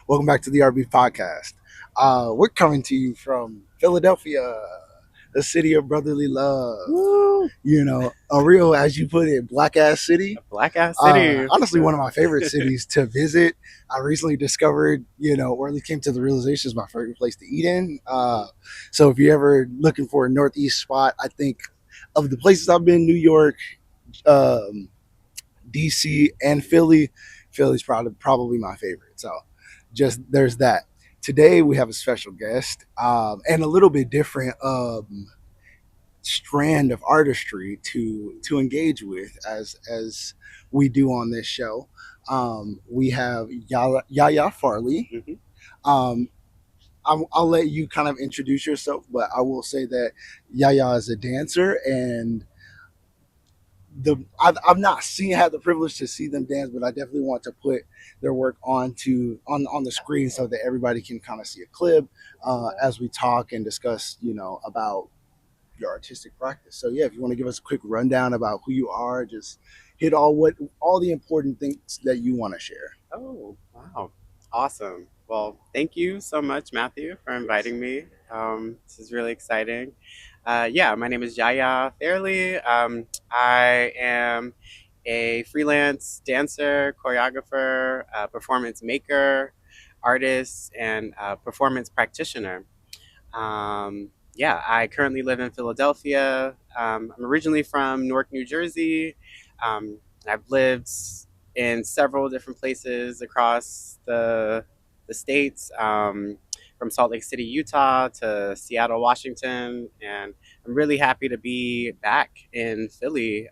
Welcome back to the RB podcast. We're coming to you from Philadelphia, the city of brotherly love. Woo! A real, as you put it, black ass A city. black ass city. Honestly, one of my favorite cities to visit. I recently discovered, or at least came to the realization is my favorite place to eat in. So if you're ever looking for a Northeast spot, I think of the places I've been, New York, um, DC, and Philly. Philly's probably my favorite. So just there's that. Today we have a special guest and a little bit different strand of artistry to engage with as we do on this show. We have Yaya Farley. Hmm. Um, I'll let you kind of introduce yourself, but I will say that Yaya is a dancer and I've not had the privilege to see them dance, but I definitely want to put their work on the screen so that everybody can kind of see a clip as we talk and discuss, about your artistic practice. So yeah, if you want to give us a quick rundown about who you are, just hit all the important things that you want to share. Oh, wow. Awesome. Well, thank you so much, Matthew, for Yes. inviting me. This is really exciting. Yeah, my name is Yaya Fairley. I am a freelance dancer, choreographer, performance maker, artist, and performance practitioner. Yeah, I currently live in Philadelphia. I'm originally from Newark, New Jersey. I've lived in several different places across the states, from Salt Lake City, Utah, to Seattle, Washington, and I'm really happy to be back in Philly.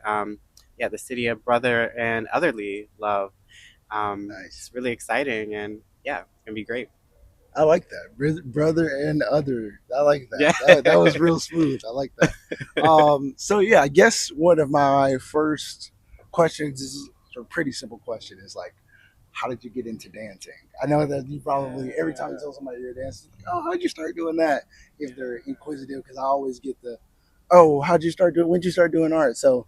Yeah, the city of brother and otherly love. Nice. It's really exciting, and yeah, it's gonna be great. I like that. Brother and other. I like that. Yeah. That was real smooth. I like that. So yeah, I guess one of my first questions is a pretty simple question is like, how did you get into dancing? I know that you probably every time you tell somebody you're dancing, like, oh, how'd you start doing that? If they're inquisitive, because I always get the, oh, how'd you start doing? When'd you start doing art? So,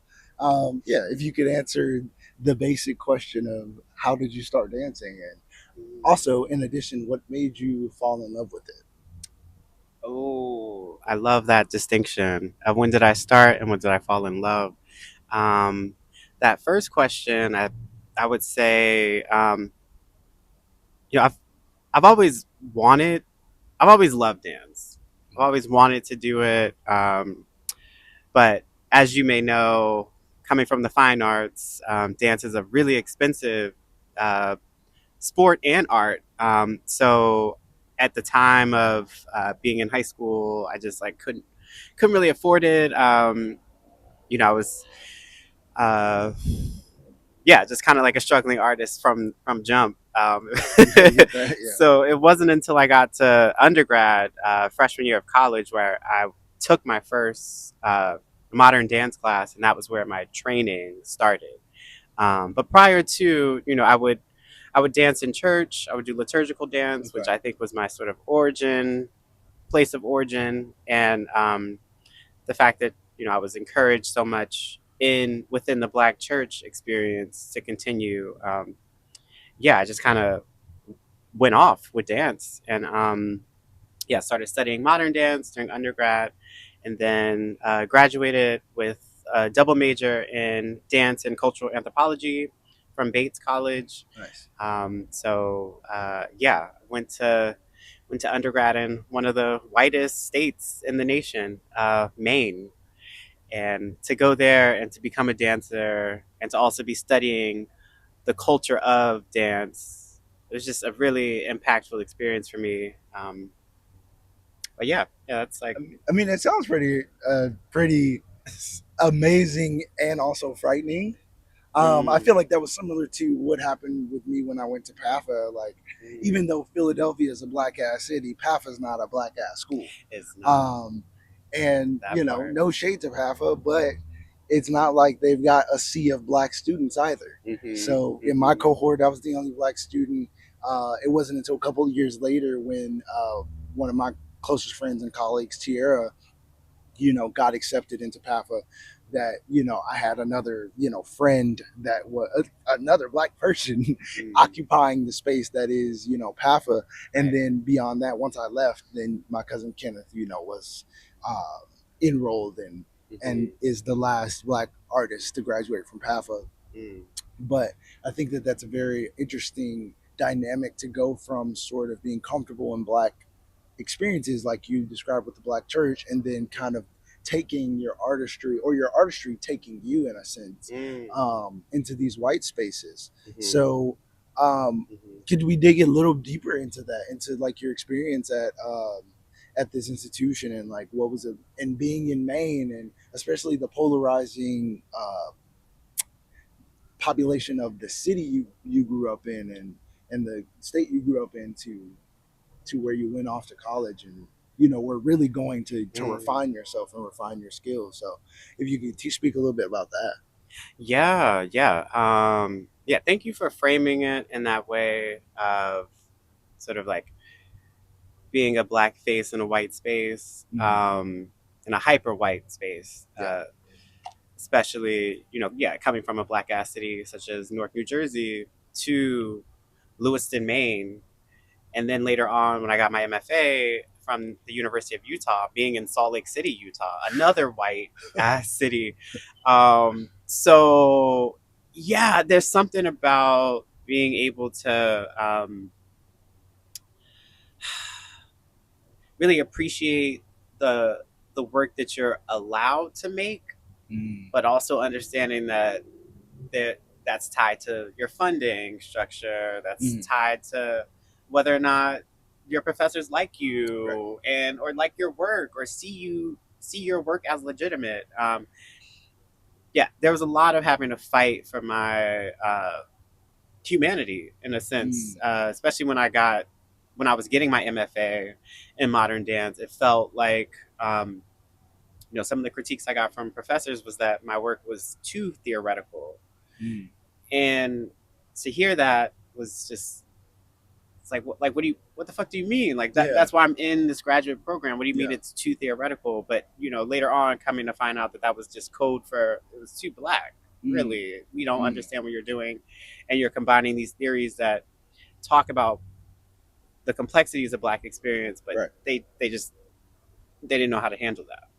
yeah, if you could answer the basic question of how did you start dancing, and also in addition, what made you fall in love with it? Oh, I love that distinction of when did I start and when did I fall in love. Um, that first question, I would say, you know, I've always wanted, I've always loved dance. I've always wanted to do it. But as you may know, coming from the fine arts, dance is a really expensive uh, sport and art. So at the time of being in high school, I just like couldn't really afford it. I was uh, yeah, just kind of like a struggling artist from jump. I get that. Yeah. So it wasn't until I got to undergrad, freshman year of college, where I took my first modern dance class, and that was where my training started. But prior to, I would dance in church. I would do liturgical dance, which Okay. I think was my sort of place of origin, and the fact that I was encouraged so much in within the Black church experience to continue. Yeah, I just kind of went off with dance, and yeah, started studying modern dance during undergrad, and then graduated with a double major in dance and cultural anthropology from Bates College. Nice. Yeah, went to undergrad in one of the whitest states in the nation, Maine, and to go there and to become a dancer and to also be studying the culture of dance, it was just a really impactful experience for me. But yeah, that's like. I mean, it sounds pretty amazing and also frightening. I Mm, feel like that was similar to what happened with me when I went to PAFA. Like, mm, even though Philadelphia is a black ass city, PAFA is not a black ass school. it's not Um, and that part. no shade to PAFA, but it's not like they've got a sea of black students either. Hmm. So in my Hmm. cohort, I was the only black student. It wasn't until a couple of years later when one of my closest friends and colleagues, Tierra, got accepted into PAFA, that I had another friend that was another black person Mm, occupying the space that is PAFA. And right. then beyond that, once I left, then my cousin Kenneth was enrolled and Hmm. is the last black artist to graduate from PAFA. Mm, But I think that that's a very interesting dynamic to go from sort of being comfortable in black experiences like you described with the black church, and then kind of taking your artistry, or your artistry taking you in a sense, mm, into these white spaces. hmm, So um, hmm. could we dig a little deeper into that, into like your experience at this institution, and like what was it, and being in Maine, and especially the polarizing population of the city you grew up in, and the state you grew up in, to where you went off to college, and we're really going to Mm. refine yourself and refine your skills. So if you could speak a little bit about that. Yeah, yeah. Yeah, thank you for framing it in that way of sort of like being a black face in a white space, Mm, in a hyper white space, yeah. especially, yeah, coming from a black ass city such as Newark, New Jersey to Lewiston, Maine. And then later on, when I got my MFA from the University of Utah, being in Salt Lake City, Utah, another white ass city. So, yeah, there's something about being able to really appreciate the the work that you're allowed to make, Mm, but also understanding that that's tied to your funding structure, that's mm, tied to whether or not your professors like right. you and or like your work or see your work as legitimate. Yeah, there was a lot of having to fight for my humanity in a sense, Mm, especially when I was getting my MFA in modern dance. It felt like some of the critiques I got from professors was that my work was too theoretical, mm, and to hear that was just it's like what the fuck do you mean, like yeah. that's why I'm in this graduate program. What do you mean Yeah. it's too theoretical? But later on coming to find out that that was just code for it was too black. Mm, Really, we don't mm, understand what you're doing, and you're combining these theories that talk about the complexities of black experience, but right. they didn't know how to handle that.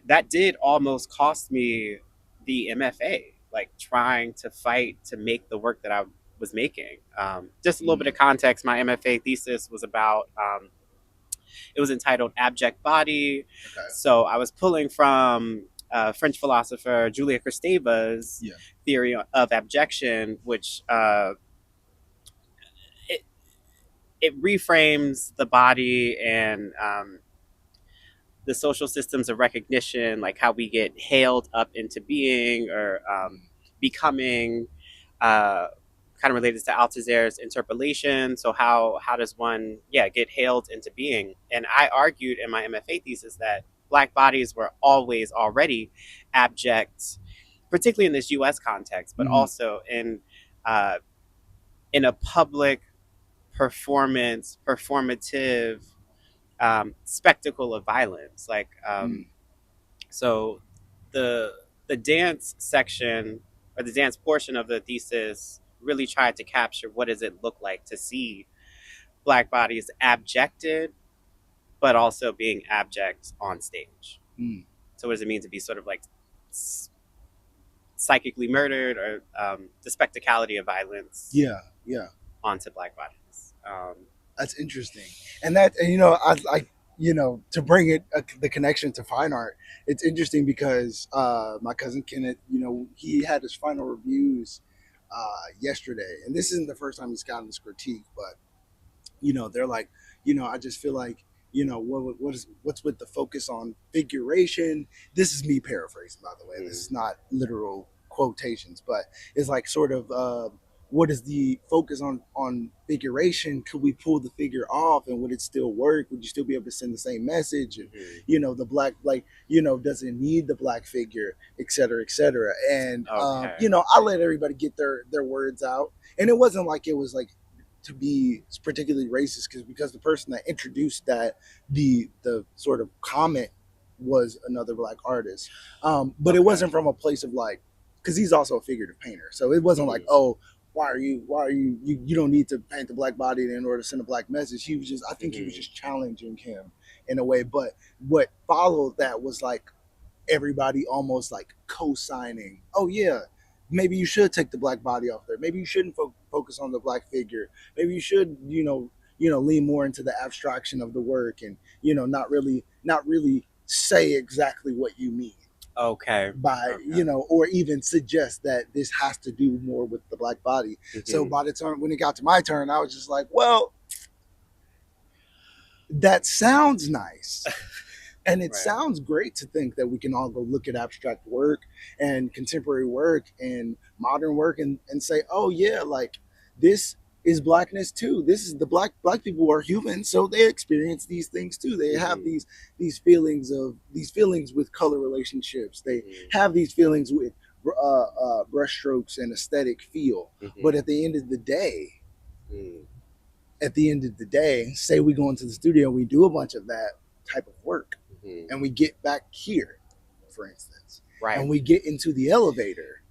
That did almost cost me the MFA, like trying to fight to make the work that I was making. Just a little bit Mm, of context: my MFA thesis was about. It was entitled "Abject Body," okay. so I was pulling from French philosopher Julia Kristeva's Yeah. theory of abjection, which it, it reframes the body and the social systems of recognition, like how we get hailed up into being or Mm, becoming, uh, kind of related to Althusser's interpolation. So how does one, yeah, get hailed into being? And I argued in my MFA thesis that black bodies were always already abject, particularly in this U.S. context, but mm, also uh, in a public performative spectacle of violence. mm, So the the dance section or the dance portion of the thesis really tried to capture what does it look like to see black bodies abjected, but also being abject on stage. mm. So what does it mean to be sort of like psychically murdered or the spectacality of violence Yeah. Yeah. onto black bodies? That's interesting. And that, and I to bring it the connection to fine art. It's interesting because my cousin Kenneth, he had his final reviews yesterday, and this isn't the first time he's gotten this critique, but they're like, I just feel like, what's with the focus on figuration. This is me paraphrasing, by the way. This mm, is not literal quotations, but it's like sort of what is the focus on figuration? Could we pull the figure off, and would it still work? Would you still be able to send the same message? And mhm. the black, like, does it need the black figure, et cetera, et cetera. And Okay. I let everybody get their words out, and it wasn't like it was like to be particularly racist, because the person that introduced that, the sort of comment was another black artist. But it Okay. wasn't from a place of like, because he's also a figurative painter, so it wasn't like, Mhm. oh, you don't need to paint the black body in order to send a black message. He was just, I think he was Mhm. just challenging him in a way. But what followed that was like everybody almost like co-signing, oh yeah, maybe you should take the black body off there, maybe you shouldn't focus on the black figure, maybe you should, lean more into the abstraction of the work, and not really say exactly what you mean Okay. by, Okay. or even suggest that this has to do more with the black body. So Mhm. by the time when it got to my turn, I was just like, well, that sounds nice. And it Right. sounds great to think that we can all go look at abstract work and contemporary work and modern work, and say, oh yeah, like this is blackness too. This is the black people are human, so they experience these things too. They have Mhm. these feelings with color relationships. They Mhm. have these feelings with brushstrokes and aesthetic feel. But Mhm. at the end of the day, say we go into the studio, we do a bunch of that type of work, Mhm. and we get back here, for instance, and Right. we get into the elevator,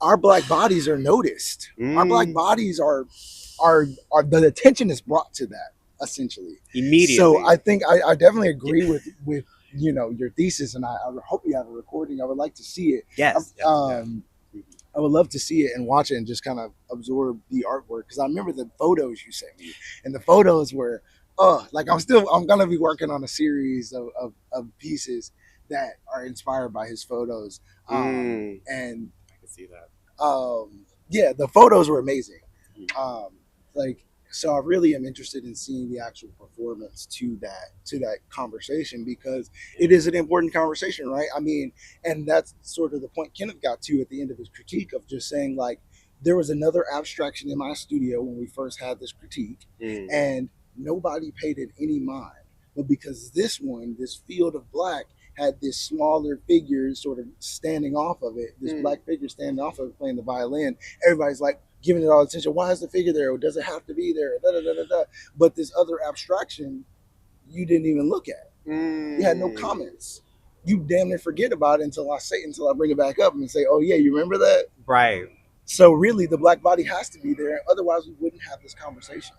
our black bodies are noticed. Our black Mm. bodies are the attention is brought to that, essentially. So I Immediately. think I definitely agree with your thesis, and I hope you have a recording. I would like to see it. Yes. Yes. Yeah. Mhm. I would love to see it and watch it and just kind of absorb the artwork, because I remember the photos you sent me, and the photos were, like I'm gonna be working on a series of pieces that are inspired by his photos, Mm. and I can see that. yeah, the photos were amazing. Mhm. Um, like, so I really am interested in seeing the actual performance to that conversation, because Yeah. it is an important conversation, right? I mean, and that's sort of the point Kenneth got to at the end of his critique, of just saying like, there was another abstraction in my studio when we first had this critique, Mm. and nobody paid it any mind. But because this field of black had this smaller figure sort of standing off of it, this Mm. black figure standing off of it playing the violin, everybody's like giving it all attention. Why is the figure there? Or does it have to be there? Da, da, da, da, da. But this other abstraction, you didn't even look at. You had no Mm. comments. You damn near forget about it until I bring it back up and say, "Oh yeah, you remember that?" Right. So really, the black body has to be there. Otherwise, we wouldn't have this conversation.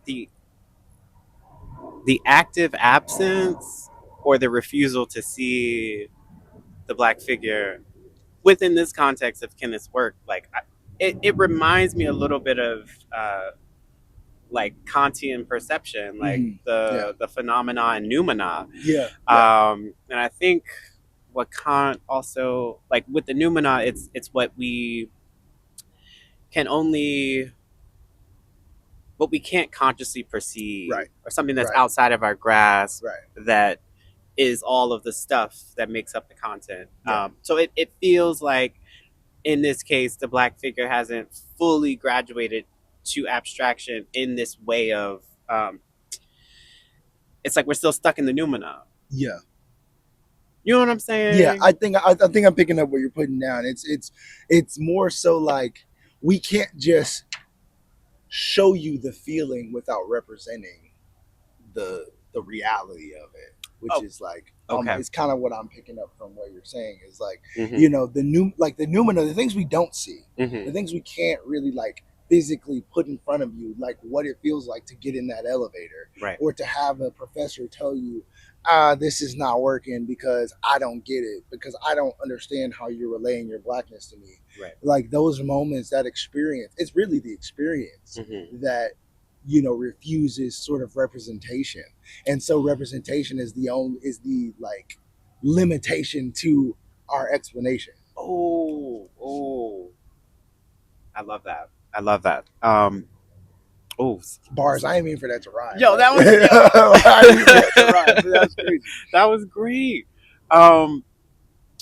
The the active absence or the refusal to see the black figure within this context of Kenneth's work, like it reminds me a little bit of like Kantian perception, like Mm-hmm. Yeah, the phenomena and noumena. yeah, yeah. And I think what Kant also like with the noumena, it's what we can only what we can't consciously perceive Right, or something that's right, outside of our grasp right. that is all of the stuff that makes up the content. Yeah, So it feels like in this case the black figure hasn't fully graduated to abstraction in this way of it's like we're still stuck in the noumena. yeah. You know what I'm Yeah, saying? I think I'm picking up what you're putting down. It's more so like, we can't just show you the feeling without representing the reality of it, which Oh, is like, okay. it's kind of what I'm picking up from what you're saying, is like, Mm-hmm. the noumena, the things we don't see, the Mm-hmm. things we can't really like physically put in front of you, like what it feels like to get in that elevator, Right. or to have a professor tell you, this is not working because I don't get it, because I don't understand how you're relaying your blackness to me. Right. Like those moments, that experience, it's really the experience Mm-hmm. that refuses sort of representation. And so representation is the like limitation to our explanation. Oh, I love that. I love that. Oh, Bars, I ain't mean for that to rhyme. yo, Like, that was yo. I didn't mean for that to rhyme, but that's crazy. That was great. Um,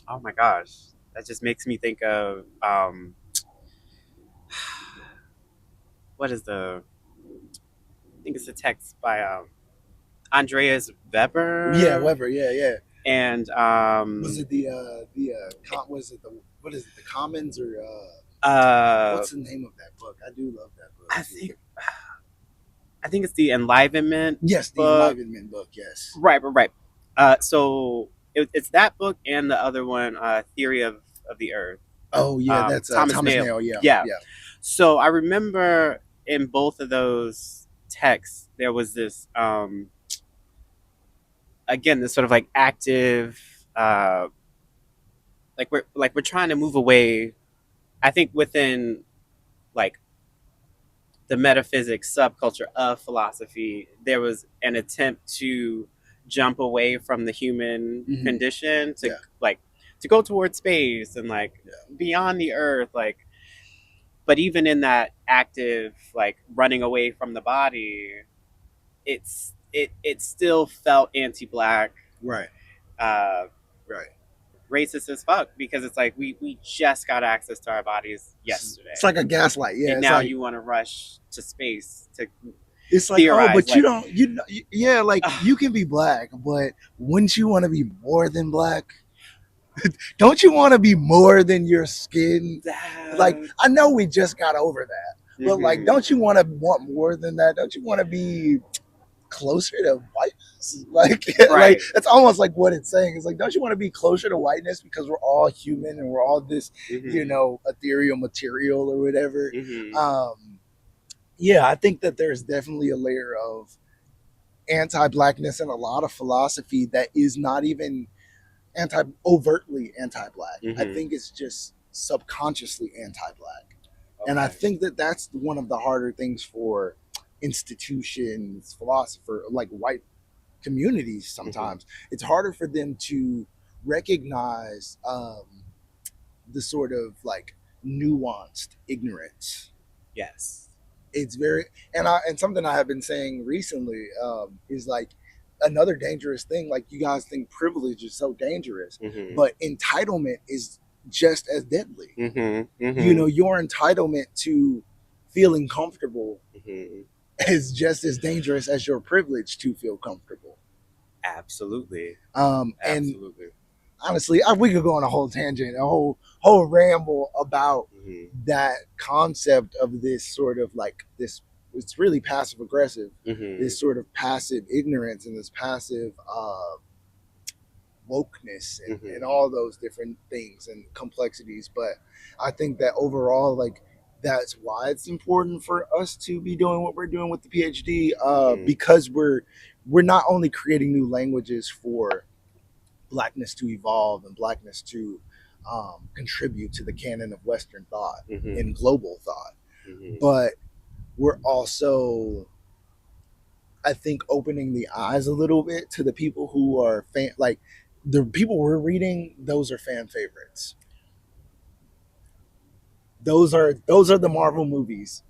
oh my gosh, that just makes me think of what is the? I think it's a text by Andreas Yeah, Weber, Weber, yeah, yeah. and Was it was it the what is it, the Commons, or uh, what's the name of that book? I do love that book. I think I think it's the Enlivenment Yes, the book. Enlightenment book. Yes. Right. So it's that book and the other one, Theory of the Earth. Oh yeah, that's Thomas Thomas Nail. Nail. Yeah, Yeah. yeah. So I remember in both of those texts there was this again this sort of like active we're trying to move away. I think within like the metaphysics subculture of philosophy, there was an attempt to jump away from the human condition to Yeah. like to go towards space and like beyond the earth, like but even in that active like running away from the body, it still felt anti-black, Right. uh Right. racist as fuck, because it's like we just got access to our bodies yesterday, It's like a gaslight. Yeah. and It's now like you want to rush to space to it's like, oh, theorize but you like don't, yeah, like you can be black, but wouldn't you want to be more than black? Don't you want to be more than your skin? Like, I know we just got over that, but like, don't you want to want more than that? Don't you want to be closer to whiteness? Like, Right. like it's almost like what it's saying. It's like, don't you want to be closer to whiteness because we're all human and we're all this, ethereal material or whatever. Yeah, I think that there's definitely a layer of anti-blackness and a lot of philosophy that is not even overtly anti-black. I think it's just subconsciously anti-black. Okay. And I think that that's one of the harder things for institutions, philosopher, like white communities sometimes. It's harder for them to recognize the sort of like nuanced ignorance. Yes. It's very and something I have been saying recently is like another dangerous thing. Like you guys think privilege is so dangerous, but entitlement is just as deadly. You know, your entitlement to feeling comfortable is just as dangerous as your privilege to feel comfortable. Absolutely. And Absolutely. honestly, we could go on a whole tangent, a whole ramble about that concept of this sort of like this. It's really passive aggressive. This sort of passive ignorance and this passive wokeness and all those different things and complexities. But I think that overall, like that's why it's important for us to be doing what we're doing with the PhD, because we're not only creating new languages for blackness to evolve and blackness to contribute to the canon of Western thought and global thought, but we're also, I think, opening the eyes a little bit to the people who are like the people we're reading. Those are fan favorites. Those are the Marvel movies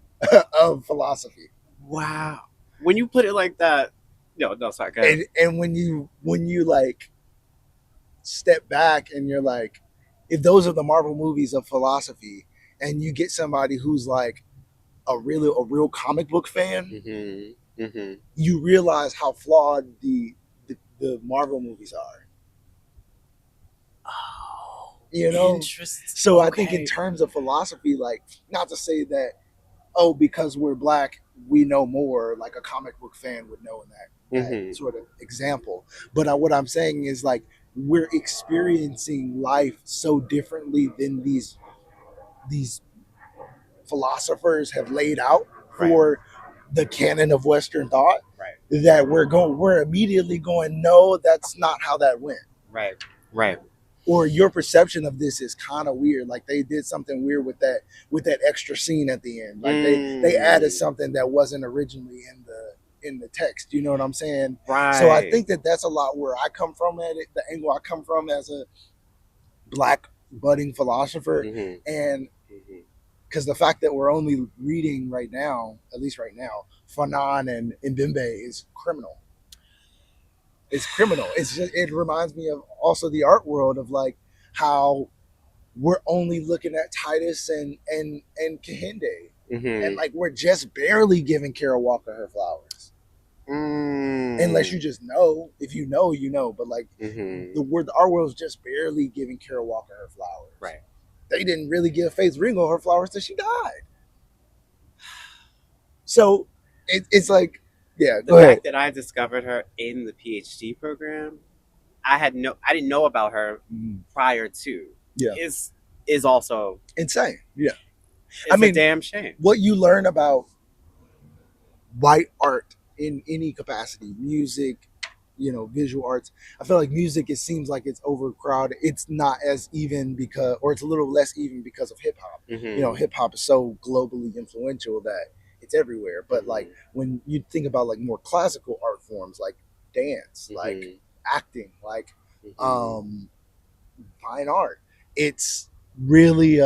of philosophy. Wow. When you put it like that, no, sorry. Go ahead. And when you like step back and you're like, if those are the Marvel movies of philosophy, and you get somebody who's like a real comic book fan, you realize how flawed the Marvel movies are. Oh, you know. interesting. So I think in terms of philosophy, like not to say that because we're black we know more, like a comic book fan would know in that sort of example. But what I'm saying is like we're experiencing life so differently than these philosophers have laid out for the canon of Western thought, that we're immediately going, no, that's not how that went. Right. Or your perception of this is kind of weird. Like they did something weird with that extra scene at the end. Like they added something that wasn't originally in the text. You know what I'm saying? Right. So I think that that's a lot where I come from at it, the angle I come from as a black budding philosopher, and because the fact that we're only reading right now, at least right now, Fanon and Mbembe is criminal. It's criminal. It's just, it reminds me of also the art world of like how we're only looking at Titus and Kehinde, and like we're just barely giving Kara Walker her flowers. Unless you just know. If you know, you know. But like our world's just barely giving Kara Walker her flowers. Right. They didn't really give Faith Ringo her flowers till she died. So it's like, yeah, The go ahead. fact that I discovered her in the PhD program, I didn't know about her Mm, prior to, yeah, is is also insane. Yeah, I is a mean, damn shame. what you learn about white art in any capacity, music, visual arts. I feel like music, it seems like it's overcrowded. It's not as even because, or it's a little less even because of hip hop. Mm-hmm. Hip hop is so globally influential that it's everywhere. But like Mm-hmm. when you think about like more classical art forms, like dance, like Mm-hmm. acting, like Mm-hmm. um, fine art, it's really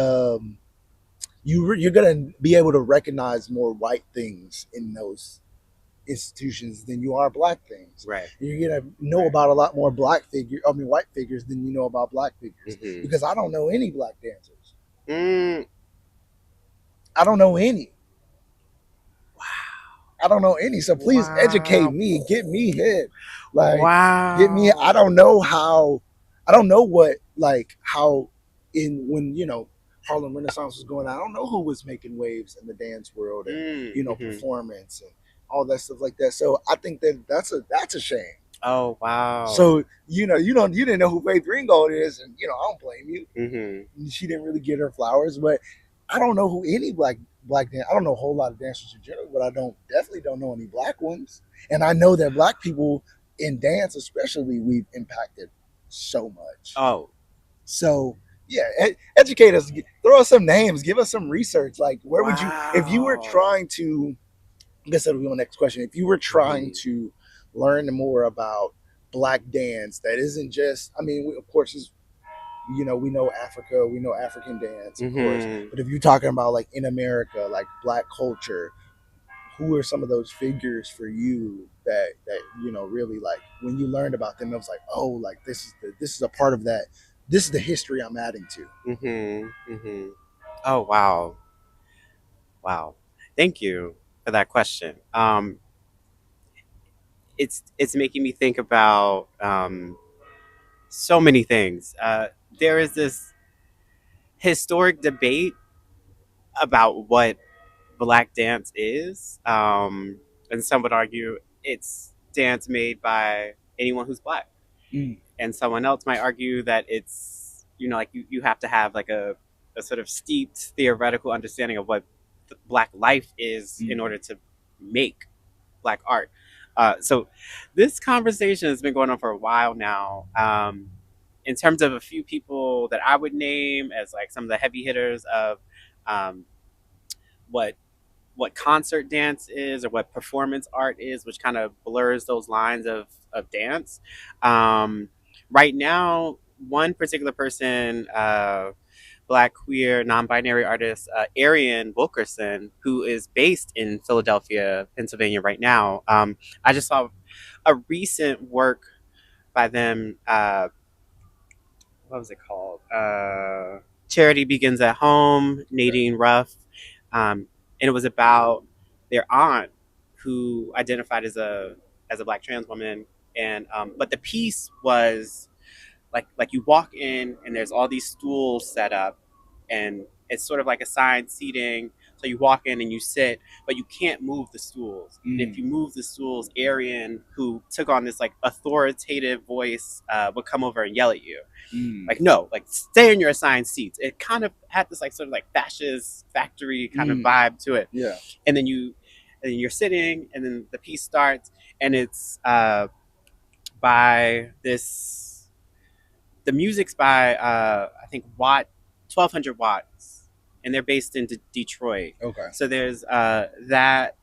you're gonna be able to recognize more white things in those institutions than you are black things. Right. You're gonna know Right. about a lot more white figures than you know about black figures. Mm-hmm. Because I don't know any black dancers. Mm. I don't know any. I don't know any. So please educate Wow. me, get me hit. Like, get me. I Wow. don't know how. I don't know what like how in when Harlem Renaissance was going on. I don't know who was making waves in the dance world and Mm-hmm. performance and all that stuff like that. So I think that that's a shame. Oh wow. So you didn't know who Faith Ringgold is, and I don't blame you. Mm-hmm. She didn't really get her flowers, but I don't know who any black dan- I don't know a whole lot of dancers in general, but I definitely don't know any black ones. And I know that black people in dance, especially, we've impacted so much. Oh So yeah, educate us, throw us some names, give us some research. Like, where would you, if you were wow. trying to, I guess that'll be my next question. If you were trying Mm-hmm. to learn more about black dance, that isn't just, I mean, of course, we know Africa, we know African dance, of course. Mm-hmm. But if you're talking about like in America, like black culture, who are some of those figures for you that really, like, when you learned about them, it was like, oh, like this is a part of that. This is the history I'm adding to. Mm-hmm. Mm-hmm. Oh wow. Wow. Thank you for that question. It's making me think about so many things. There is this historic debate about what black dance is, and some would argue it's dance made by anyone who's black, Mm, and someone else might argue that it's like you have to have like a sort of steeped theoretical understanding of what black life is in mm, order to make black art. So this conversation has been going on for a while now. In terms of a few people that I would name as like some of the heavy hitters of um, what concert dance is or what performance art is, which kind of blurs those lines of dance. Um, right now, one particular person, black queer non-binary artist Arian Wilkerson, who is based in Philadelphia, Pennsylvania right now. I just saw a recent work by them. What was it called? Charity Begins at Home. okay. Nadine Ruff, and it was about their aunt who identified as a black trans woman, and but the piece was like you walk in and there's all these stools set up, and it's sort of like assigned seating. So you walk in and you sit, but you can't move the stools. And if Mm, you move the stools, Arian, who took on this like authoritative voice, would come over and yell at you, mm, like, no, like stay in your assigned seats. It kind of had this like sort of like fascist factory kind of mm, vibe to it. yeah. And then you're sitting, and then the piece starts, and it's by this the music's by I think 1200 watts, and they're based in Detroit. Okay. So there's that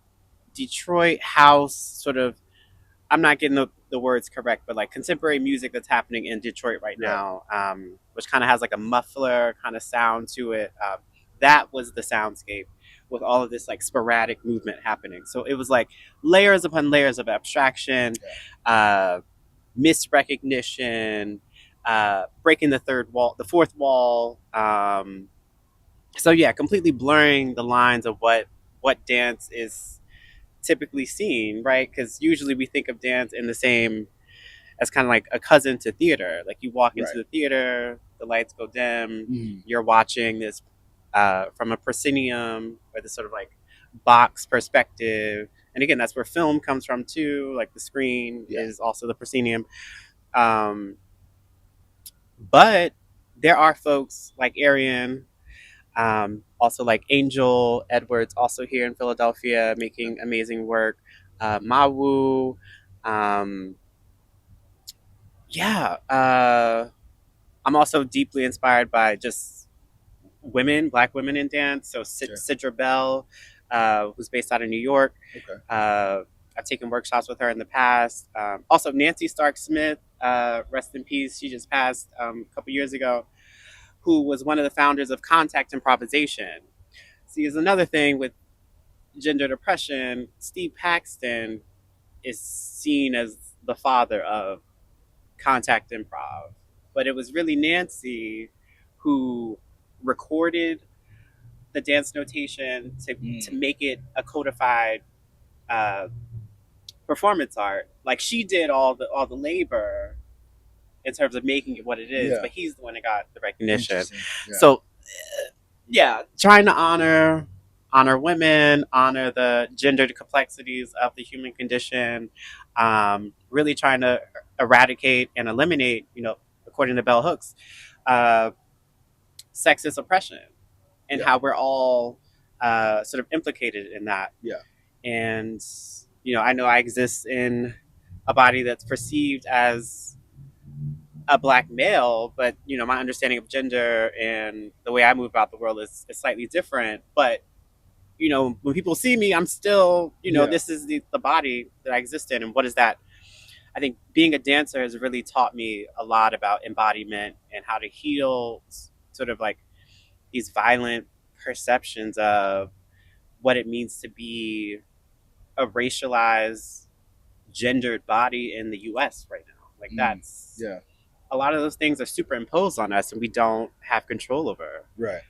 Detroit house sort of. I'm not getting the words correct, but like contemporary music that's happening in Detroit right Right. now, which kind of has like a muffler kind of sound to it. That was the soundscape with all of this like sporadic movement happening. So it was like layers upon layers of abstraction, Yeah. uh, misrecognition, breaking the fourth wall. So yeah, completely blurring the lines of what dance is typically seen, right? Because usually we think of dance in the same as kind of like a cousin to theater. Like you walk into Right. the theater, the lights go dim, Mm, you're watching this from a proscenium or this sort of like box perspective. And again, that's where film comes from too. Like the screen Yeah. is also the proscenium. Um, but there are folks like Arian, also like Angel Edwards, also here in Philadelphia, making amazing work. Mawu, um, yeah. I'm also deeply inspired by just women, Black women in dance. So Sure. Sidra Bell, who's based out of New York. Okay. I've taken workshops with her in the past. Also, Nancy Stark Smith, rest in peace. She just passed a couple years ago, who was one of the founders of Contact Improvisation. See, is another thing with gender depression. Steve Paxton is seen as the father of contact improv, but it was really Nancy who recorded the dance notation to make it a codified uh, performance art. Like she did all the labor in terms of making it what it is, Yeah. but he's the one that got the recognition. Yeah. So yeah, trying to honor women, honor the gendered complexities of the human condition, really trying to eradicate and eliminate, according to Bell Hooks, uh, sexist oppression and Yeah. how we're all sort of implicated in that. Yeah. And I know I exist in a body that's perceived as a black male, but my understanding of gender and the way I move about the world is slightly different. But when people see me, I'm still, Yeah. this is the body that I exist in, and what is that? I think being a dancer has really taught me a lot about embodiment and how to heal sort of like these violent perceptions of what it means to be a racialized, gendered body in the U.S. right now. Like that's Yeah. a lot of those things are superimposed on us, and we don't have control over Right.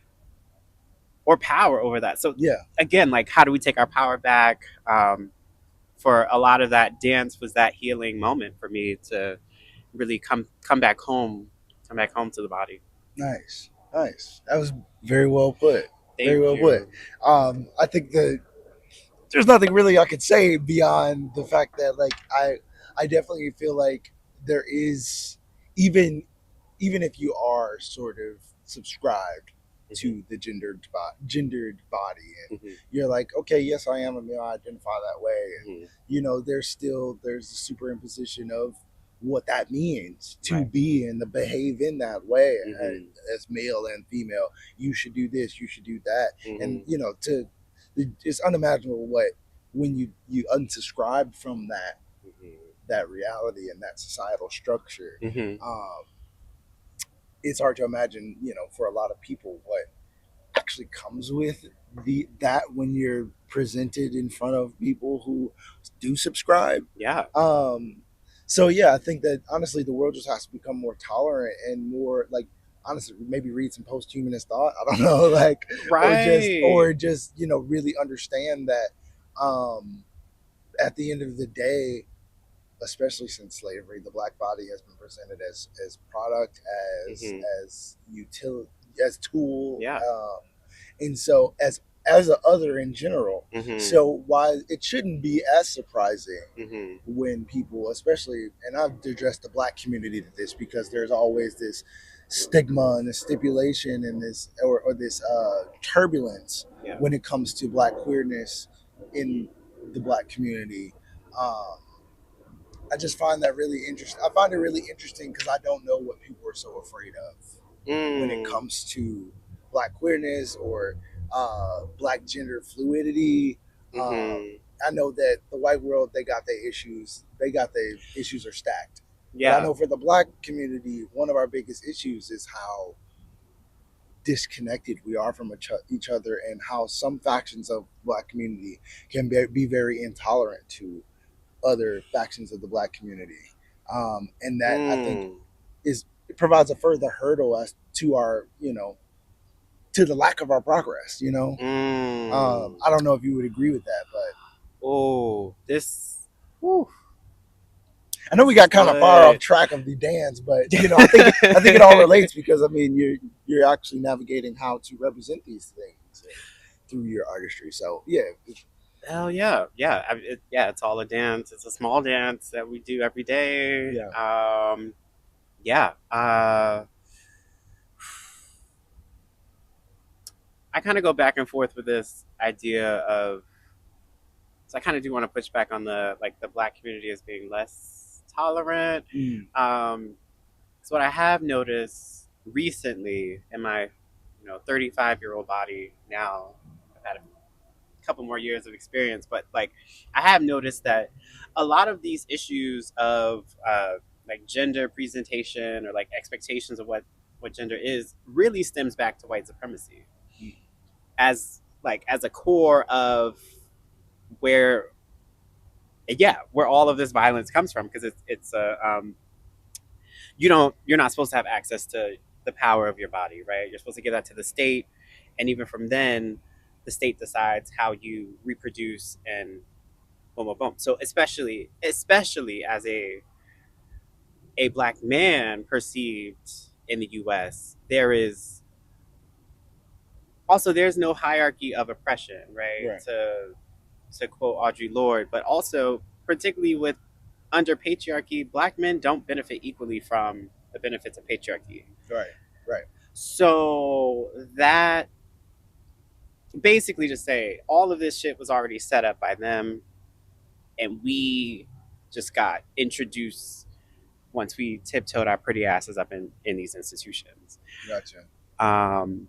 or power over that. So Yeah. again, like how do we take our power back? For a lot of that, dance was that healing moment for me to really come back home to the body. Nice. Nice. That was very well put. Very Thank well put. you. I think that there's nothing really I could say beyond the fact that like I definitely feel like there is even even if you are sort of subscribed Mm-hmm. to the gendered body and Mm-hmm. you're like okay yes I am a male, I identify that way, and Mm-hmm. there's the superimposition of what that means to Right. be and to behave in that way Mm-hmm. as male and female. You should do this, you should do that, and Mm-hmm. to it's unimaginable what when you unsubscribe from that reality and that societal structure. Mm-hmm. um, it's hard to imagine, for a lot of people, what actually comes with that when you're presented in front of people who do subscribe. Yeah. So yeah, I think that honestly, the world just has to become more tolerant and more like honestly, maybe read some post-humanist thought. I don't know, like, Right. or just really understand that at the end of the day, especially since slavery, the black body has been presented as product, as Mm-hmm. as utility, as tool, Yeah. and so as a other in general. Mm-hmm. So why it shouldn't be as surprising Mm-hmm. when people, especially, and I've addressed the black community to this because there's always this stigma and this stipulation and this or this turbulence Yeah. when it comes to black queerness in the black community. Um, I just find that really interesting. I find it really interesting because I don't know what people are so afraid of when it Mm. comes to black queerness or black gender fluidity. Um, Mm-hmm. I know that the white world, they got their issues. They got their issues are stacked. But I Yeah. know for the black community, one of our biggest issues is how disconnected we are from each other, and how some factions of black community can be very intolerant to other factions of the black community, and that I think Mm. is it provides a further hurdle as to our to the lack of our progress. Mm. I don't know if you would agree with that, but Oh, this. Whew, I know we this is got kind of far off good. track of the dance, but I think it all relates because I mean you're actually navigating how to represent these things through your artistry. So yeah, Hell yeah, yeah, yeah. It's all a dance. It's a small dance that we do every day. Yeah, Yeah. I kind of go back and forth with this idea of. So I kind of do want to push back on the like the black community as being less tolerant. mm, Um, so what I have noticed recently in my 35-year-old body now, I've had a couple more years of experience, but like I have noticed that a lot of these issues of like gender presentation or like expectations of what gender is really stems back to white supremacy mm. as like as a core of where yeah where all of this violence comes from because it's a you're not supposed to have access to the power of your body, right? You're supposed to give that to the state, and even from then the state decides how you reproduce and boom boom boom. So especially as a black man perceived in the US, there's no hierarchy of oppression, right? Right, To quote Audre Lorde, but also particularly with under patriarchy, black men don't benefit equally from the benefits of patriarchy. right, right. So that basically to say all of this shit was already set up by them, and we just got introduced once we tiptoed our pretty asses up in these institutions. Gotcha. Um,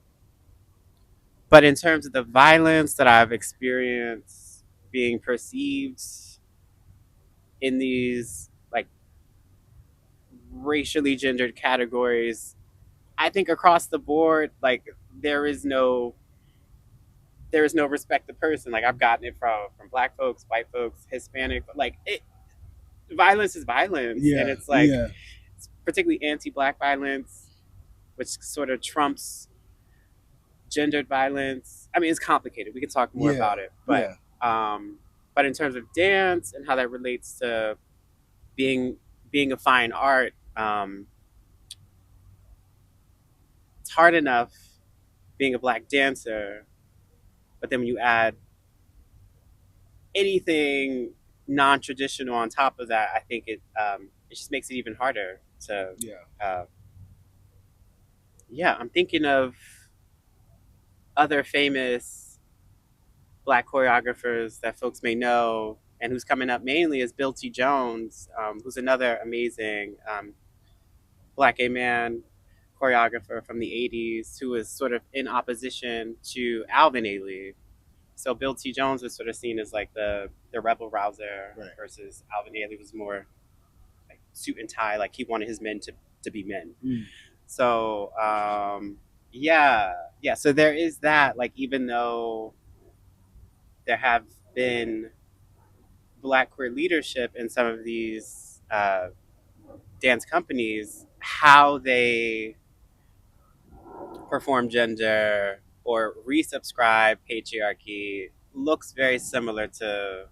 but in terms of the violence that I've experienced being perceived in these like racially gendered categories, I think across the board, like there is no respect to person. Like I've gotten it from black folks, white folks, Hispanic, but like violence is violence, and Yeah, it's like yeah, it's particularly anti-black violence, which sort of trumps gendered violence. I mean, it's complicated. We could talk more yeah, about it, yeah, um, but in terms of dance and how that relates to being being a fine art, it's hard enough being a black dancer, but then when you add anything non-traditional on top of that, I think it just makes it even harder to. yeah. Uh, yeah, I'm thinking of other famous black choreographers that folks may know, and who's coming up mainly is Bill T. Jones, who's another amazing black gay man choreographer from the '80s who was sort of in opposition to Alvin Ailey. So Bill T. Jones was sort of seen as like the rebel rouser Right. versus Alvin Ailey was more like suit and tie, like he wanted his men to be men. Mm. So yeah, yeah. So there is that. Like even though there have been black queer leadership in some of these dance companies, how they perform gender or resubscribe patriarchy looks very similar to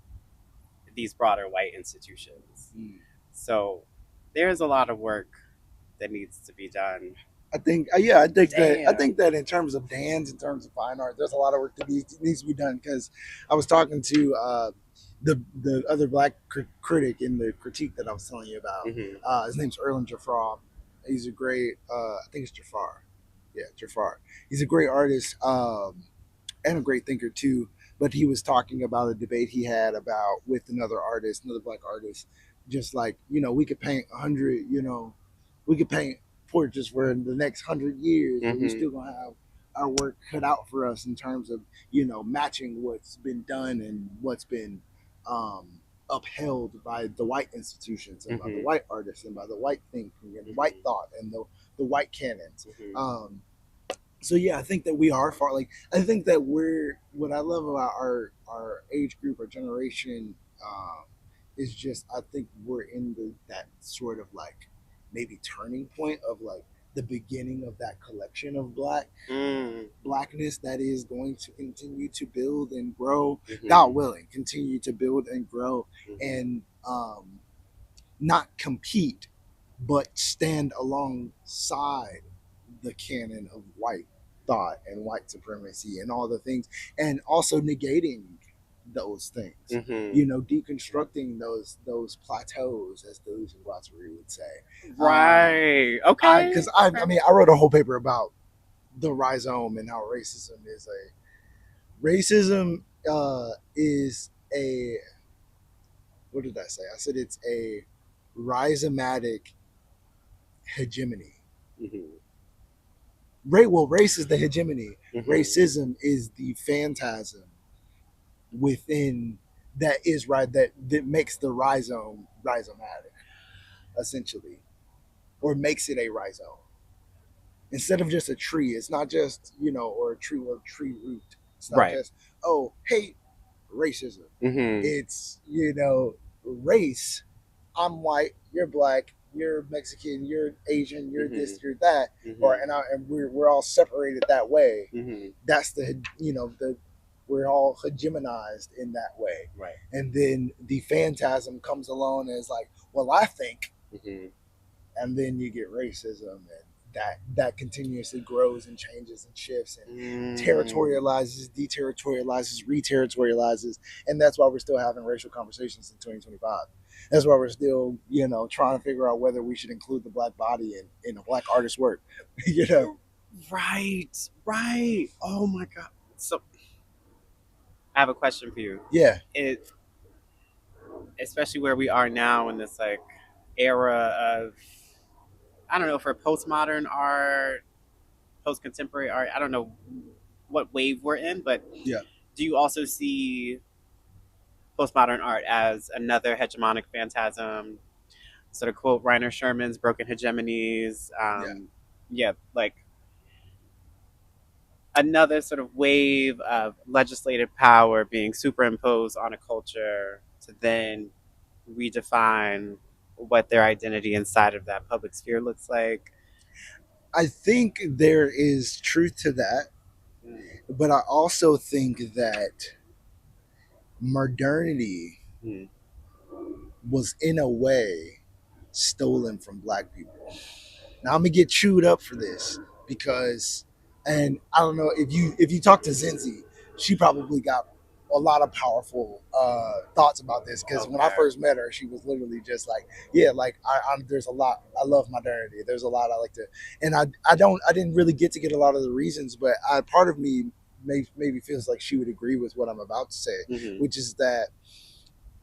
these broader white institutions. Mm. So there's a lot of work that needs to be done. I think, yeah, I Damn. think that in terms of dance, in terms of fine art, there's a lot of work that needs to be done. Because I was talking to the other black critic in the critique that I was telling you about. Mm-hmm. His name's Erlen Jafar. He's a great, I think it's Jafar. Yeah, Jafar. He's a great artist. And a great thinker too. But he was talking about a debate he had about with another artist, another black artist, just like we could paint 100, we could paint portraits for the next 100 years, and we Mm-hmm. still gonna have our work cut out for us in terms of matching what's been done and what's been upheld by the white institutions and by the Mm-hmm. white artists and by the white thinking and the white thought and the white canons. Mm-hmm. So yeah, I think that we are far. Like I think that we're what I love about our age group, our generation, is just I think we're in that sort of like maybe turning point of like the beginning of that collection of Mm-hmm. blackness that is going to continue to build and grow, Mm-hmm. God willing, continue to build and grow, Mm-hmm. and not compete, but stand alongside the canon of white thought and white supremacy and all the things, and also negating those things. Mm-hmm. Deconstructing those plateaus, as Deleuze and Guattari would say. Right. I Okay. because I Okay. mean I wrote a whole paper about the rhizome and how racism is a what did I say? I said it's a rhizomatic hegemony. Mm-hmm. Race is the hegemony. Mm-hmm. Racism is the phantasm within that is right that makes the rhizomatic, essentially, or makes it a rhizome. Instead of just a tree, it's not just, or a tree root. It's not Right. just, oh, hate racism. Mm-hmm. It's, race. I'm white, you're black, you're Mexican, you're Asian, you're Mm-hmm. this, you're that, Mm-hmm. and we're all separated that way. Mm-hmm. That's the we're all hegemonized in that way. Right. And then the phantasm comes along and is like, well, I think, Mm-hmm. and then you get racism, and that continuously grows and changes and shifts and Mm. territorializes, deterritorializes, reterritorializes, and that's why we're still having racial conversations in 2025. That's why we're still, trying to figure out whether we should include the black body in a black artist's work. you know, Right. Right. Oh my God. So I have a question for you. yeah, It, especially where we are now in this like era of, I don't know, for postmodern art, post contemporary art. I don't know what wave we're in, but yeah, do you also see postmodern art as another hegemonic phantasm? Sort of quote Rainer Sherman's broken hegemonies. yeah. Yeah, like another sort of wave of legislative power being superimposed on a culture to then redefine what their identity inside of that public sphere looks like. I think there is truth to that, but I also think that modernity Mm-hmm. was in a way stolen from black people. Now I'm gonna get chewed up for this because, and I don't know if you talk to Zinzi, she probably got a lot of powerful thoughts about this because when I Okay. first met her, she was literally just like, yeah, like there's a lot I love modernity. There's a lot I like to, and I didn't really get a lot of the reasons, but part of me maybe feels like she would agree with what I'm about to say, Mm-hmm. which is that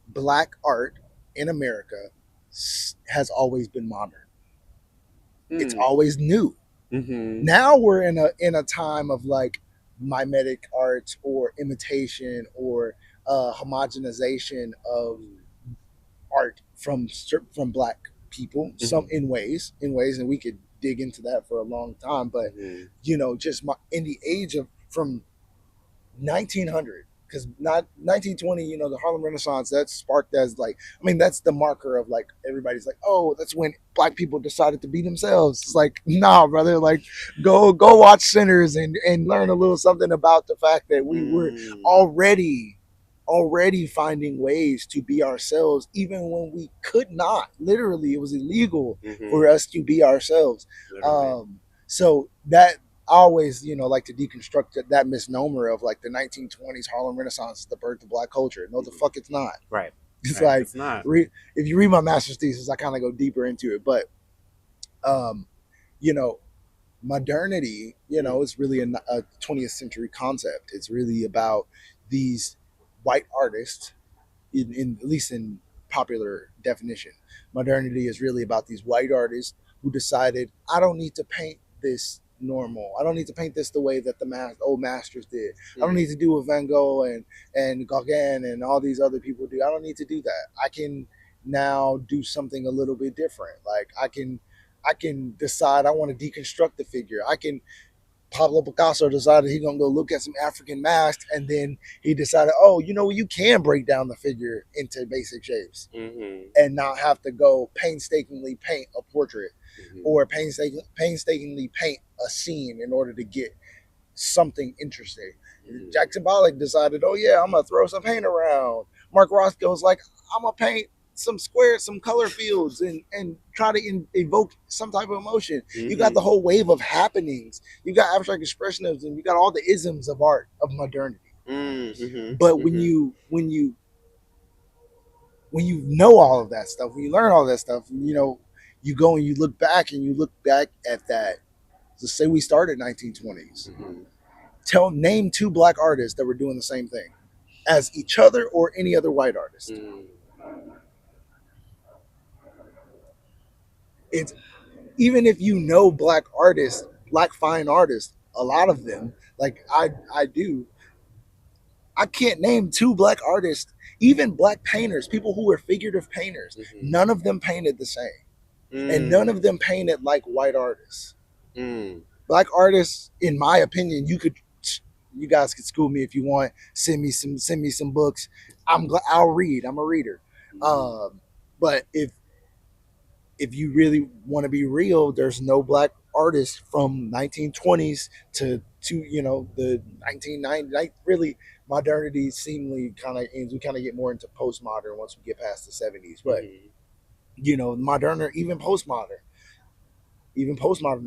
black art in America has always been modern. It's Mm. always new. Mm-hmm. Now we're in a time of like mimetic art or imitation or homogenization of art from black people. Some Mm-hmm. in ways, and we could dig into that for a long time. But Mm-hmm. just in the age of from 1900, because not 1920, the Harlem Renaissance, that sparked as like, I mean, that's the marker of like everybody's like, oh, that's when black people decided to be themselves. It's like, nah, brother, like go watch Sinners and learn a little something about the fact that we were Mm. already finding ways to be ourselves even when we could not. Literally, it was illegal for Mm-hmm. us to be ourselves. Literally. So that I always, like to deconstruct that misnomer of like the 1920s Harlem Renaissance is the birth of black culture. No, the Mm-hmm. fuck it's not. Right. It's Right. like It's not. if you read my master's thesis, I kind of go deeper into it. But um, you know, modernity, Mm-hmm. is really a 20th century concept. It's really about these white artists in at least in popular definition. Modernity is really about these white artists who decided, I don't need to paint this normal. I don't need to paint this the way that the old masters did. I don't Mm-hmm. need to do what Van Gogh and Gauguin and all these other people do. I don't need to do that. I can now do something a little bit different. Like I can decide I want to deconstruct the figure. I can Pablo Picasso decided he gonna go look at some African masks, and then he decided, oh, you can break down the figure into basic shapes Mm-hmm. and not have to go painstakingly paint a portrait Mm-hmm. or painstakingly paint a scene in order to get something interesting. Mm-hmm. Jackson Pollock decided, oh yeah, I'm gonna throw some paint around. Mark Rothko's like, I'm gonna paint some squares, some color fields, and try to evoke some type of emotion. You got the Mm-hmm. whole wave of happenings. You got abstract expressionism. You got all the isms of art of modernity. But Mhm. when you know all of that stuff, when you learn all that stuff, you go and you look back and you look back at that. Let's say we started 1920s. Mhm. Name two black artists that were doing the same thing as each other or any other white artist. Mhm. It's even if you know black artists, black fine artists, a lot of them, like I do, I can't name two black artists, even black painters, people who were figurative painters. Mhm. None of them painted the same, and none of Mm. them painted like white artists. Mm. Black artists, in my opinion, you guys could school me if you want. Send me some books. I'll read. I'm a reader. Mhm. Um, but if you really want to be real, there's no black artist from 1920s to the 1990s. Like really, modernity seemingly kind of ends. We kind of get more into postmodern once we get past the 70s. But Mhm. modern or even postmodern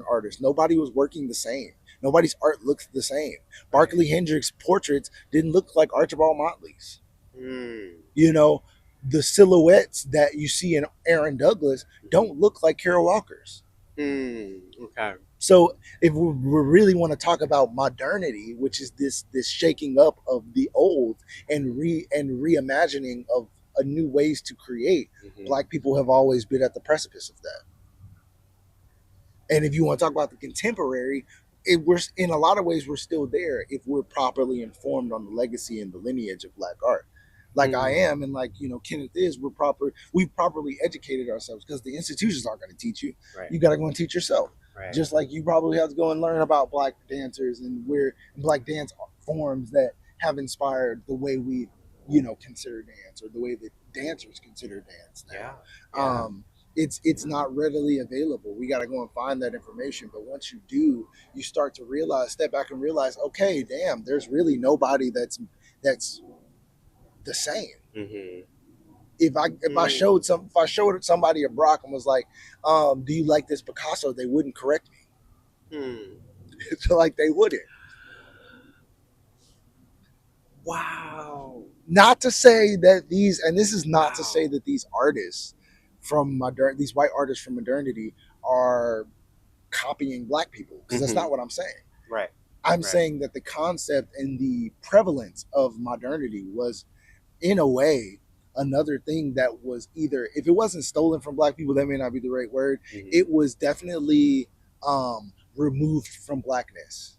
artists, nobody was working the same. Nobody's art looks the same. Right. Barkley Hendricks portraits didn't look like Archibald Motley's. Mm. You know, the silhouettes that you see in Aaron Douglas Mhm. don't look like Carol Walker's. Mm. Okay. So if we really want to talk about modernity, which is this shaking up of the old and reimagining of a new ways to create, Mhm. black people have always been at the precipice of that. And if you want to talk about the contemporary, we're in a lot of ways we're still there if we're properly informed on the legacy and the lineage of black art. Like I Mm. am, and like Kenneth is, we've properly educated ourselves because the institutions aren't going to teach you. Right. You got to go and teach yourself. Right. Just like you probably have to go and learn about black dancers and where black dance forms that have inspired the way we consider dance or the way that dancers consider dance Yeah. now. Yeah. It's not readily available. We got to go and find that information. But once you do, you start to realize, step back and realize, okay, damn, there's really nobody that's the same. Mhm. Mm. If I showed somebody a Brock and was like, "Do you like this Picasso?" They wouldn't correct me. Hmm. It's like they wouldn't. Wow. Not to say that and this is not to say Wow. that these white artists from modernity are copying black people, because that's not Mhm. what I'm saying. Right. I'm Right. saying that the concept and the prevalence of modernity was, in a way, another thing that was either, if it wasn't stolen from black people, that may not be the right word. Mhm. It was definitely removed from blackness.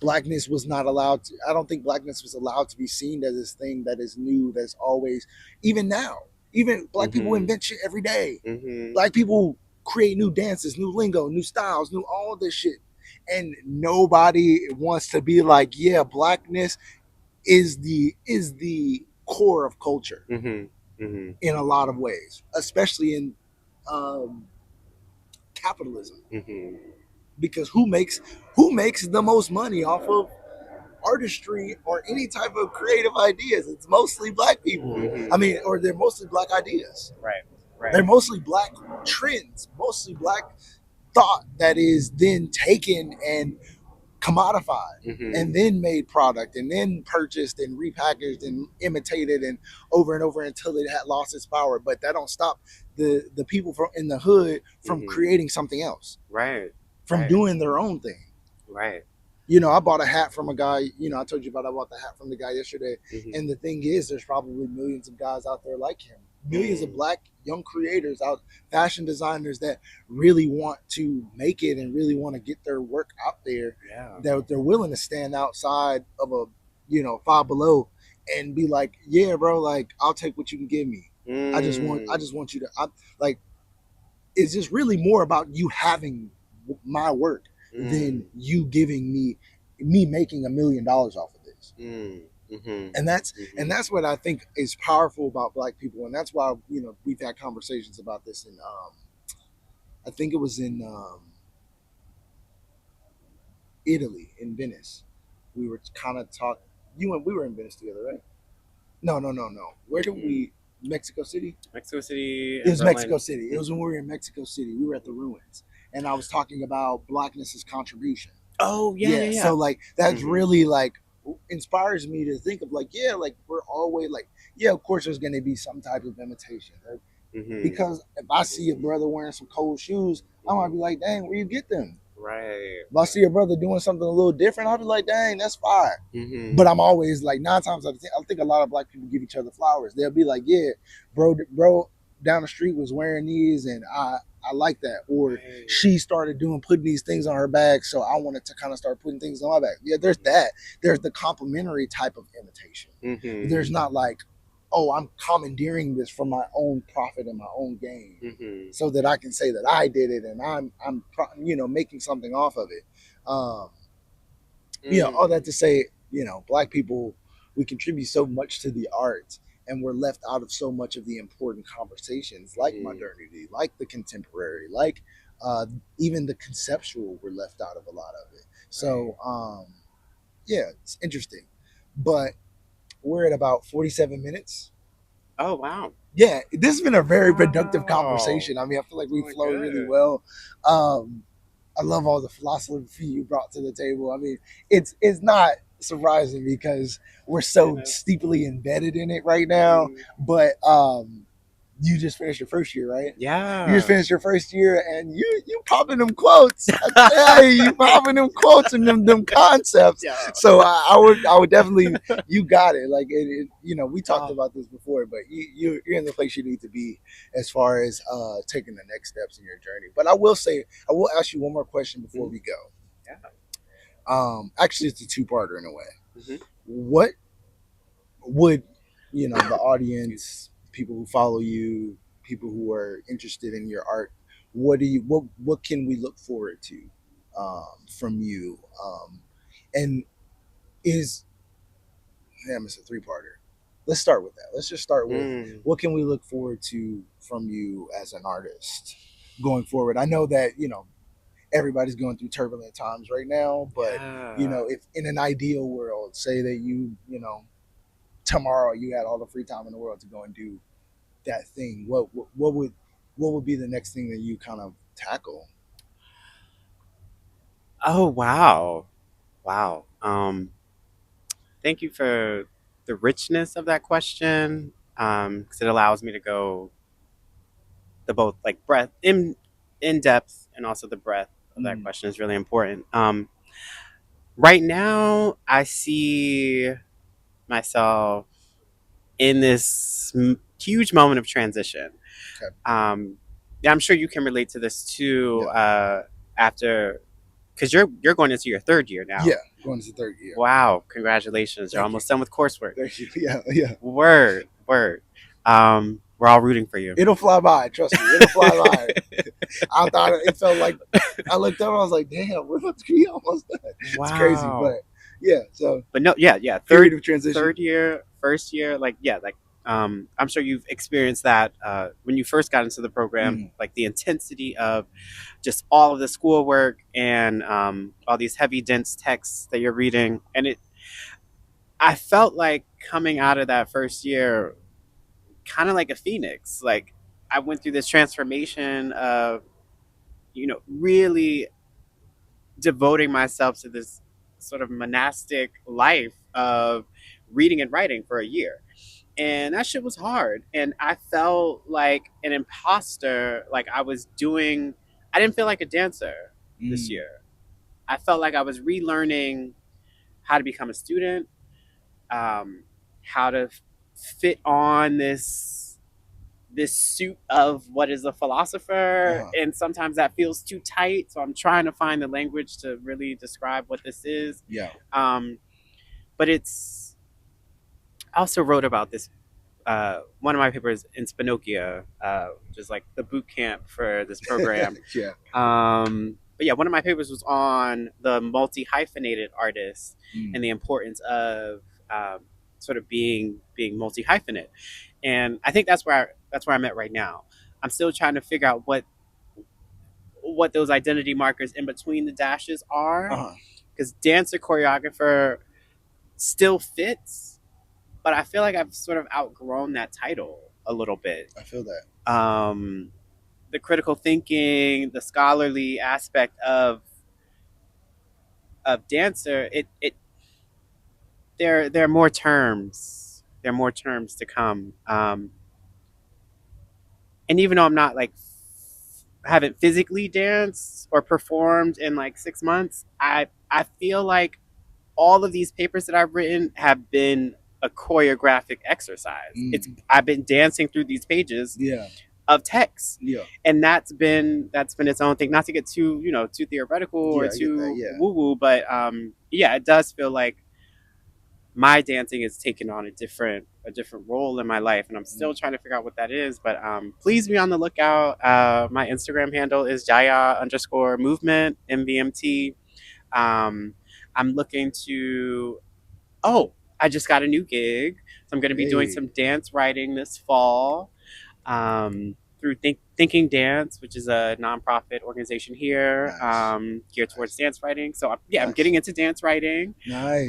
Blackness was not allowed to, I don't think blackness was allowed to be seen as this thing that is new, that's always, even now, even black people Mhm. invent shit every day. Mhm. Black people create new dances, new lingo, new styles, new all this shit. And nobody wants to be like, yeah, blackness is the core of culture Mhm. Mhm. in a lot of ways, especially in um, capitalism. Mhm. Because who makes the most money off of artistry or any type of creative ideas? It's mostly black people. I Mhm. mean, or they're mostly black ideas. Right. Right. They're mostly black trends, mostly black thought that is then taken and commodified Mhm. and then made product and then purchased and repackaged and imitated and over until it had lost its power. But that don't stop the people from in the hood from Mhm. creating something else, Right. from Right. doing their own thing. Right. I bought a hat from a guy. I told you about, I bought the hat from the guy yesterday. Mhm. And the thing is, there's probably millions of guys out there like him, millions of Mm. black young creators out, fashion designers that really want to make it and really want to get their work out there, Yeah. that they're willing to stand outside of a, Five Below and be like, yeah, bro, like I'll take what you can give me. I Mm. just want you to, like, it's just really more about you having my work than Mm. you giving me making $1 million off of this. Mm. Mhm. And that's and Mhm. that's what I think is powerful about black people, and that's why we've had conversations about this in I think it was in Italy, in Venice. We were kind of talk you and we were in Venice together, right? No, no, no, no. Where did Mm-mm. we? Mexico City. Mexico City It and was Mexico Berlin. City. It Mm. was when we were in Mexico City. We were at the ruins, and I was talking about blackness's contribution. Oh yeah, yeah, Yeah, yeah. so like that's Mhm. really like inspires me to think of like, yeah, like we're always like, yeah, of course there's going to be some type of imitation. Mm-hmm. Because if I see a brother wearing some cold shoes, I might be like, dang, where you get them? Right. If I see a brother doing something a little different, I'll be like, dang, that's fire. Mm-hmm. But I'm always like 9 times out of 10, I think a lot of black people give each other flowers. They'll be like, yeah, bro down the street was wearing these, and I like that. Or Right. she started putting these things on her bag, so I wanted to kind of start putting things on my bag. Yeah, there's that. There's the complimentary type of imitation. Mm-hmm. There's not like, oh, I'm commandeering this for my own profit and my own gain, Mm-hmm. so that I can say that I did it and I'm making something off of it. Um, all that to say, black people, we contribute so much to the arts, and we're left out of so much of the important conversations, like Mm-hmm. modernity, like the contemporary, like uh, even the conceptual. We're left out of a lot of it. Right. So yeah, it's interesting. But we're at about 47 minutes. Oh wow. Yeah, this has been a very productive Wow. conversation. I mean, I feel like we Oh, flow really good. well. Um, I love all the philosophy you brought to the table. I mean, it's not surprising because we're so Yeah. steeply embedded in it right now. Mm-hmm. But you just finished your first year, right? You just Yeah. finished your first year, and you popping them quotes. I tell you, you popping them quotes and them concepts. Yeah. So I would definitely, you got it. Like we talked Oh. about this before, but you're in the place you need to be as far as taking the next steps in your journey. But I will say, I will ask you one more question before Mm-hmm. we go. Yeah. Actually, it's a two-parter in a way. Mm-hmm. What would the audience, people who follow you, people who are interested in your art, what can we look forward to from you? And is damn, it's a three-parter. Let's start with that. Let's just start with Mm. what can we look forward to from you as an artist going forward. I know that everybody's going through turbulent times right now, but Yeah. if in an ideal world, say that tomorrow you had all the free time in the world to go and do that thing, what would be the next thing that you kind of tackle? Oh wow. Wow. Thank you for the richness of that question. Because it allows me to go the both like breadth in depth and also the breadth of that Mm, question is really important. Right now, I see myself in this huge moment of transition. okay. Yeah, I'm sure you can relate to this too. Yeah. After, because you're going into your third year now. Yeah. Going to the third year. Wow, congratulations! You're Thank you. almost done with coursework. Thank you. Yeah. Yeah. Word, word. We're all rooting for you. It'll fly by. Trust me. It'll fly by. I thought it felt like I looked up. I was like, "Damn, we're about to be almost done." It's crazy, but Wow. yeah. So But no, yeah, yeah. period of transition. Third year, first year, like yeah, like I'm sure you've experienced that when you first got into the program, Mm, like the intensity of just all of the schoolwork and all these heavy, dense texts that you're reading, and I felt like coming out of that first year, kind of like a phoenix. Like I went through this transformation of really devoting myself to this sort of monastic life of reading and writing for a year. And that shit was hard. And I felt like an imposter. Like I didn't feel like a dancer this mm, year. I felt like I was relearning how to become a student, um, how to fit on this suit of what is a philosopher, uh-huh. and sometimes that feels too tight, so I'm trying to find the language to really describe what this is. Yeah. um, but I also wrote about this one of my papers in Spinokia, which is like the boot camp for this program. Yeah. But yeah, one of my papers was on the multi-hyphenated artist Mm, and the importance of um, sort of being multi-hyphenate. And I think that's where I'm at right now. I'm still trying to figure out what those identity markers in between the dashes are, uh-huh. because dancer choreographer still fits, but I feel like I've sort of outgrown that title a little bit. I feel that. Um, the critical thinking, the scholarly aspect of dancer, it there are more terms. There are more terms to come. And even though I'm not like haven't physically danced or performed in like 6 months, I feel like all of these papers that I've written have been a choreographic exercise. It's Mm. I've been dancing through these pages Yeah. of text, Yeah. and that's been its own thing. Not to get too too theoretical or Yeah. I get that. too Yeah. woo woo, but yeah, it does feel like my dancing is taking on a different role in my life, and I'm still Mm. trying to figure out what that is. But please be on the lookout. My Instagram handle is Jaya underscore movement MVMT. Um, I'm looking to. Oh, I just got a new gig, so I'm going to be doing Hey. some dance writing this fall through Thinking Dance, which is a nonprofit organization here Nice. geared towards Nice. dance writing. So yeah, I'm getting Nice. into dance writing, Nice.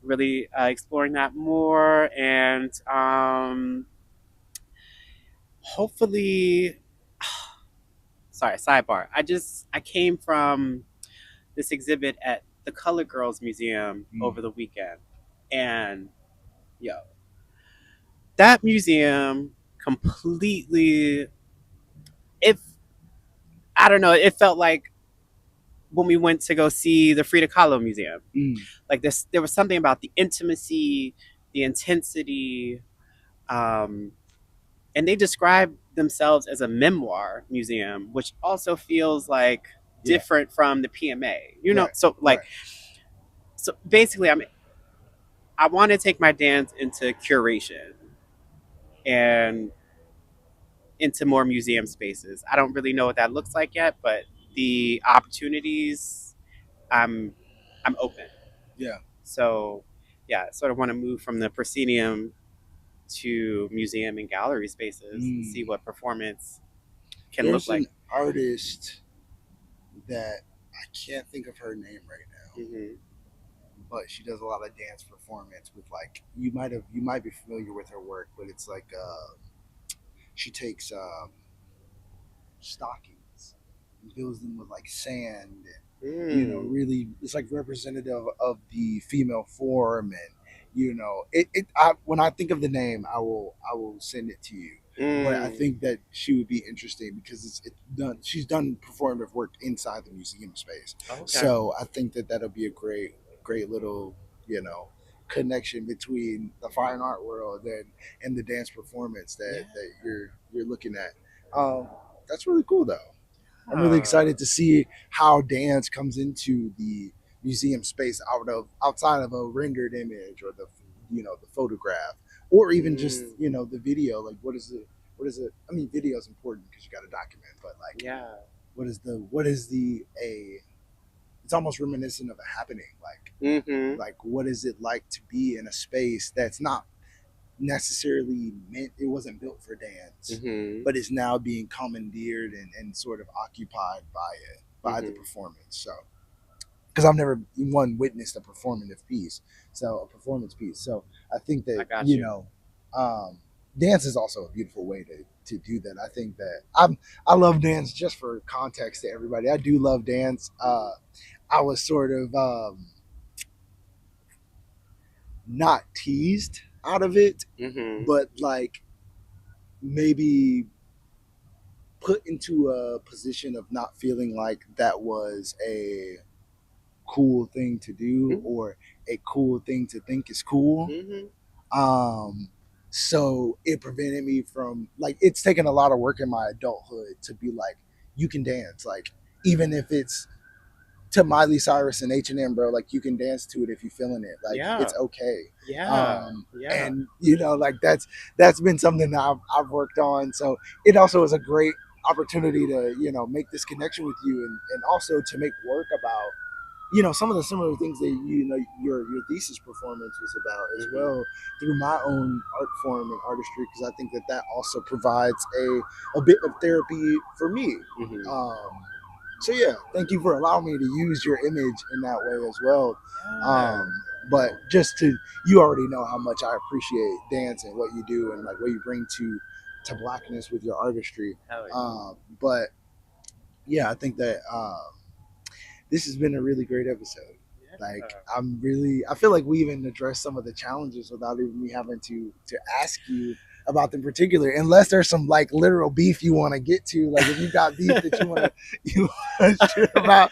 really exploring that more, and hopefully, sorry, sidebar. I came from this exhibit at the Color Girls Museum Mm. over the weekend, and yo, that museum completely, if I don't know, it felt like when we went to go see the Frida Kahlo Museum. Mm. Like this, there was something about the intimacy, the intensity, um, and they describe themselves as a memoir museum, which also feels like Yeah. different from the PMA. Right. So like, Right. so basically, I want to take my dance into curation and into more museum spaces. I don't really know what that looks like yet, but the opportunities, I'm I'm open. Yeah. So yeah, I sort of want to move from the proscenium to museum and gallery spaces and see Mm. what performance can look There's like. an artist that I can't think of her name right now, Hmm. but she does a lot of dance performance with like you might be familiar with her work, but it's like she takes stockings and fills them with like sand and Mm. really it's like representative of the female form and when I think of the name I will send it to you, but I Mm. think that she would be interesting because it's done she's done performative work inside the museum space, Okay. so I think that that'll be a great little you know connection between the fine art world and the dance performance Yeah. that you're looking at. That's really cool though. I'm really Ah. excited to see how dance comes into the museum space outside of a rendered image or the photograph or even just Mm. the video. Like what is it? I mean, video is important because you got to document, but like Yeah. what is the a? It's almost reminiscent of a happening. Mm-hmm. Like what is it like to be in a space that's not necessarily meant it wasn't built for dance, Mm-hmm. but is now being commandeered and sort of occupied by the Mm-hmm. performance. So because I've never one witnessed a performative piece, so a performance piece. So I think I that got you. um, dance is also a beautiful way to do that. I think that I love dance just for context to everybody. I do love dance. I was sort of not teased out of it, Mm-hmm. but like maybe put into a position of not feeling like that was a cool thing to do or a cool thing to think is cool. Mm-hmm. Um, so it prevented me from like it's taken a lot of work in my adulthood to be like you can dance like even if it's to Miley Cyrus and H&M, bro. Like you can dance to it if you're feeling it. Like Yeah. it's okay. Yeah. Yeah. And like that's been something that I've worked on. So it also is a great opportunity to make this connection with you and also to make work about some of the similar things that your thesis performance was about as Mm-hmm. well through my own art form and artistry because I think that that also provides a bit of therapy for me. Mm-hmm. um, so yeah, thank you for allowing me to use your image in that way as well. Yeah. But just to you already know how much I appreciate dance and what you do and like what you bring to blackness with your artistry. Hell yeah. But yeah, I think that this has been a really great episode. Like I feel like we even addressed some of the challenges without even me having to ask you about them particular, unless there's some like literal beef you want to get to. Like if you got beef that you want to you want to share about.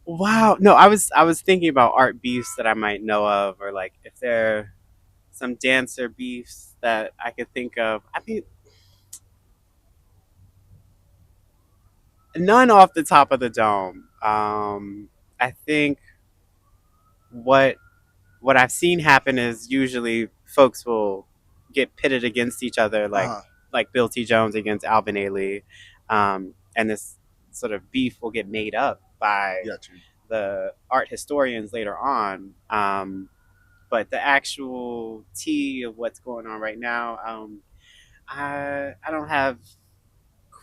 Wow. No, I was thinking about art beefs that I might know of, or like if there are some dancer beefs that I could think of. I mean, none off the top of the dome. I think what what I've seen happen is usually folks will get pitted against each other, Uh-huh. like Bill T. Jones against Alvin Ailey, and this sort of beef will get made up by Got you. the art historians later on. But the actual tea of what's going on right now, I don't have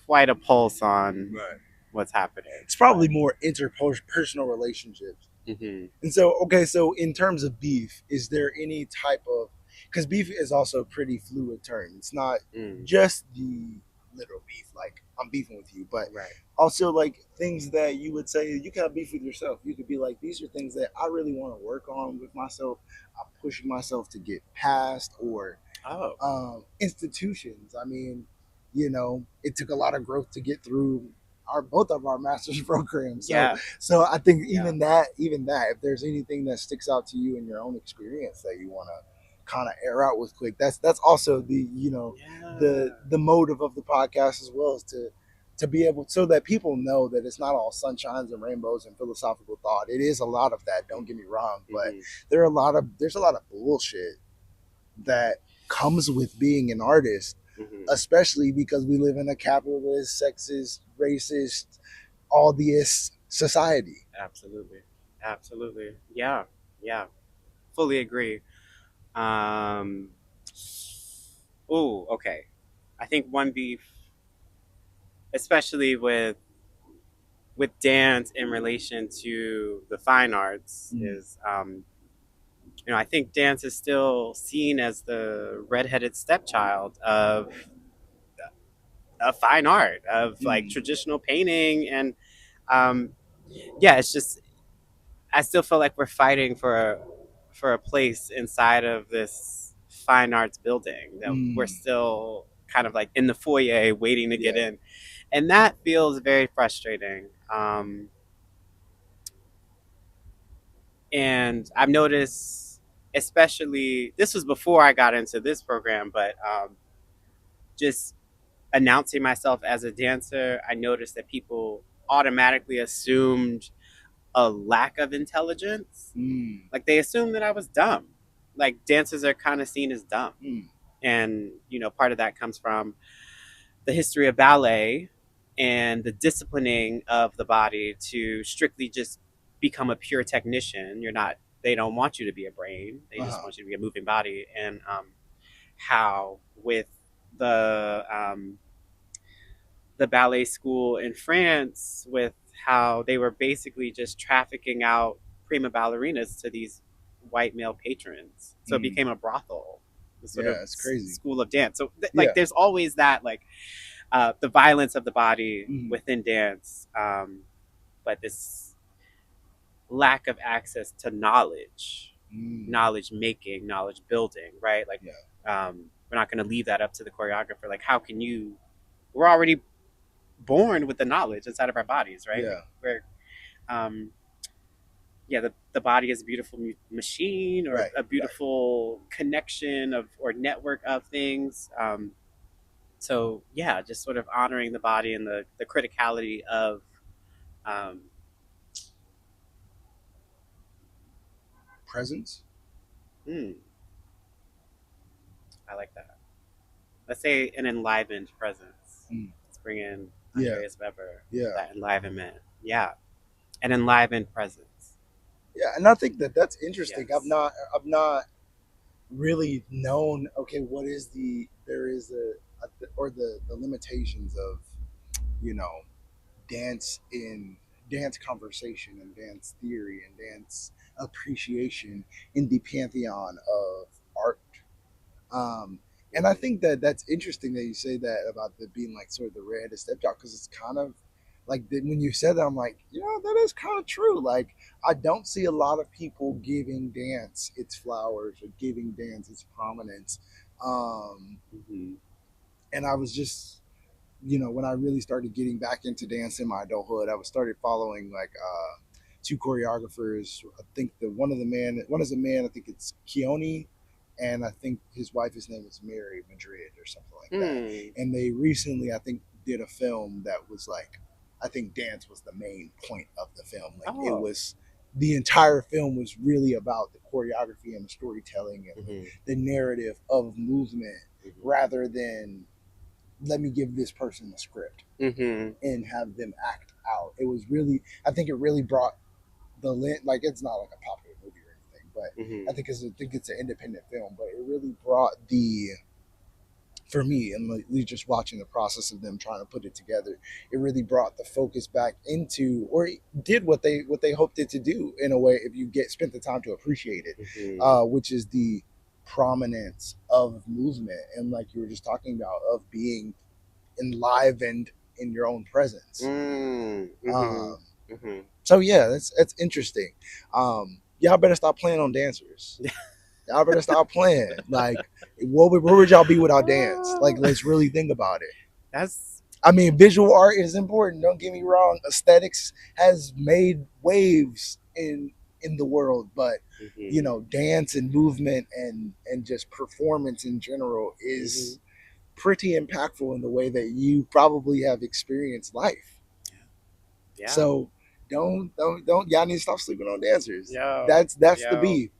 quite a pulse on Right. what's happening. It's probably more interpersonal relationships. Hmm. And so, okay, so in terms of beef, is there any type of, because beef is also a pretty fluid term. It's not Mm. just the literal beef, like I'm beefing with you, but Right. also like things that you would say you can have beef with yourself. You could be like, these are things that I really want to work on with myself. I'm pushing myself to get past, or Oh. institutions. I mean, it took a lot of growth to get through our both of our master's programs. So Yeah. so I think Yeah. even that, if there's anything that sticks out to you in your own experience that you want to kind of air out with quick, that's also Yeah. the motive of the podcast as well, is to be able, so that people know that it's not all sunshines and rainbows and philosophical thought. It is a lot of that, don't get me wrong, but Hmm. there's a lot of bullshit that comes with being an artist, Hmm. especially because we live in a capitalist, sexist, racist, all theist society. Absolutely. Absolutely. Yeah. Yeah. Fully agree. Um, oh, okay. I think one beef, especially with dance in relation to the fine arts, Mm. is I think dance is still seen as the redheaded stepchild of fine art, of like Mm. traditional painting, and um, yeah, it's just I still feel like we're fighting for a place inside of this fine arts building that we're Mm. still kind of like in the foyer waiting to get Yeah. in, and that feels very frustrating. And I've noticed, especially this was before I got into this program, but just announcing myself as a dancer, I noticed that people automatically assumed a lack of intelligence. Mm. Like they assumed that I was dumb. Like dancers are kind of seen as dumb. Mm. And, part of that comes from the history of ballet and the disciplining of the body to strictly just become a pure technician. They don't want you to be a brain. They just Uh-huh. want you to be a moving body. And how with the um, the ballet school in France, with how they were basically just trafficking out prima ballerinas to these white male patrons. So it Mm. became a brothel, the sort of Yeah, it's crazy. school of dance. So like Yeah. there's always that like the violence of the body Mm. within dance, but this lack of access to knowledge, Mm. knowledge making, knowledge building, right? Like Yeah. we're not going to leave that up to the choreographer. Like how can you? We're already born with the knowledge inside of our bodies, right? Yeah. Um, yeah, the body is a beautiful machine or Right. a Right. beautiful connection of or network of things. So yeah, just sort of honoring the body and the criticality of, um, Presence. hmm, I like that. Let's say an enlivened presence. Mm. Let's bring in Yeah. Andreas Weber, Yeah. that enlivenment. Yeah, an enlivened presence. Yeah. And I think that that's interesting. I've Yes. not I've not really known, okay, what is there is or the limitations of, you know dance in dance conversation and dance theory and dance appreciation in the pantheon of art. um and I Hmm. think that that's interesting that you say that about the being like sort of the red stepchild, because it's kind of like when you said that, I'm like, that is kind of true. Like I don't see a lot of people giving dance its flowers or giving dance its prominence. Um, Mhm. and I was just, when I really started getting back into dance in my adulthood, I was started following like two choreographers. I think one is a man. I think it's Keone, and I think his wife, his name is Mary Madrid or something like that. Hmm. And they recently, I think, did a film that was like, I think dance was the main point of the film. Like it Oh. was, the entire film was really about the choreography and the storytelling and Mhm. the narrative of movement Mhm. rather than let me give this person a script Mhm. and have them act out. It was really, I think it really brought the like it's not like a popular movie or anything, but Mhm. I think it's an independent film, but it really brought the for me and like just watching the process of them trying to put it together, it really brought the focus back into, or it did what they hoped it to do in a way if you get spent the time to appreciate it, Mhm. which is the prominence of movement and like you were just talking about of being enlivened in your own presence. Mm. Mhm. Um, Mhm. so yeah, that's interesting. Y'all better stop playing on dancers. Y'all better stop playing. Like, where would y'all be without dance? Like, Oh, let's really think about it. that's. I mean, visual art is important. Don't get me wrong. Aesthetics has made waves in the world, but Mhm. dance and movement and just performance in general Mhm. is pretty impactful in the way that you probably have experienced life. Yeah. So don't y'all need to stop sleeping on dancers. Yo. That's the Yo. beef.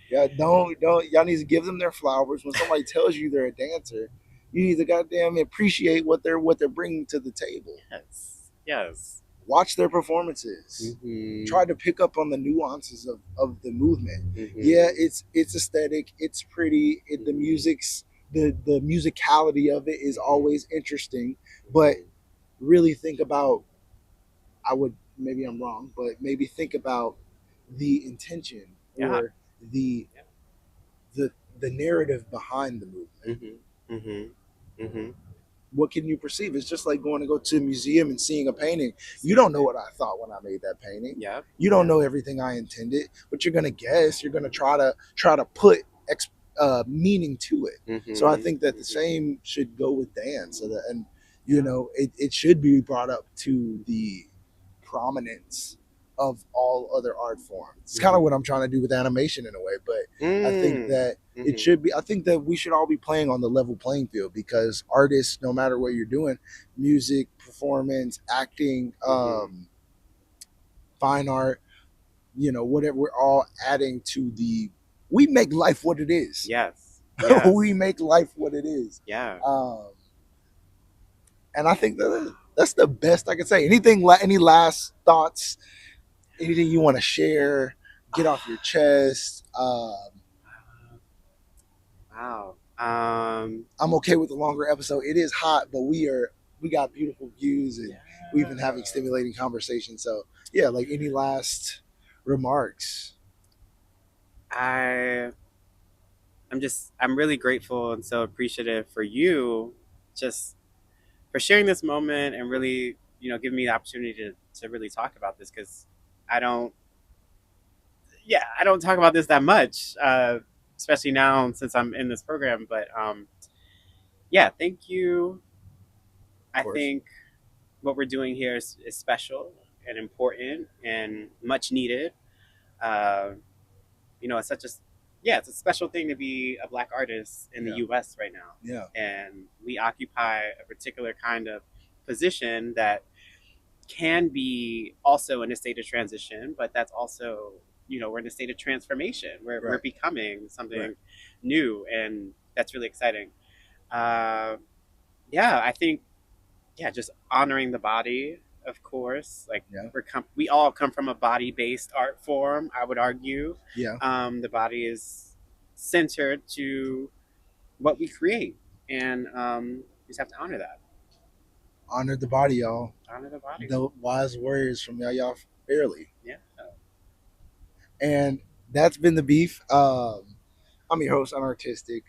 Yeah, don't y'all need to give them their flowers when somebody tells you they're a dancer. You need to goddamn appreciate what they're bringing to the table. Yes. Yes. Watch their performances. Mhm. Try to pick up on the nuances of the movement. Yeah, Mhm. it's aesthetic. It's pretty. The Mhm. music's the musicality of it is Mhm. always interesting, but Mhm. really think about, I would, maybe I'm wrong, but maybe think about the intention Yeah. or the Yeah. the the narrative behind the movement. Mhm. Mhm. Mhm. What can you perceive? It's just like going to go to a museum and seeing a painting. You Same don't know thing. what I thought when I made that painting. Yep. You don't Yep. know everything I intended, but you're gonna guess. You're gonna try to put meaning to it. So I Mhm. think that the Mhm. same should go with dance, and Yeah. it should be brought up to the prominence of all other art forms. It's kind of Mhm. what I'm trying to do with animation in a way, but I think Mm. that it Mhm. should be. I think that we should all be playing on the level playing field because artists, no matter what you're doing, music, performance, acting, Mhm. fine art, whatever, we're all adding to the. We make life what it is. Yes. We Yes. make life what it is. Yeah. Um, and I think that's the best I can say. Any last thoughts? Anything you want to share? Get off your chest. Wow. I'm okay with the longer episode. It is hot, but we got beautiful views and Yeah. we've been having stimulating conversations. So yeah, like any last remarks? I I'm really grateful and so appreciative for you just for sharing this moment and really, giving me the opportunity to really talk about this because I don't I don't talk about this that much, especially now since I'm in this program. But yeah, thank you. Of I course. think what we're doing here is special and important and much needed. Uh, it's such a it's a special thing to be a black artist in the Yeah. U.S. right now, Yeah. and we occupy a particular kind of position that can be also in a state of transition, but that's also we're in a state of transformation. We're Right. becoming Right. something new, and that's really exciting. Uh, yeah, I think just honoring the body, of course. Like Yeah. we all come from a body based art form. I would argue, Yeah. the body is centered to what we create, and we just have to honor that. Honor the body, y'all. Honor the body. The wise words from Yaya Fairley. Yeah. And that's been the beef. I'm your host, Unartistic.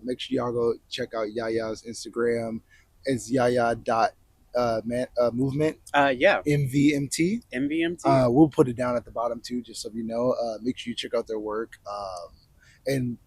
Make sure y'all go check out Yaya's Instagram. It's Yaya movement, Yeah, MVMT. MVMT. We'll put it down at the bottom too, just so you know. Make sure you check out their work, and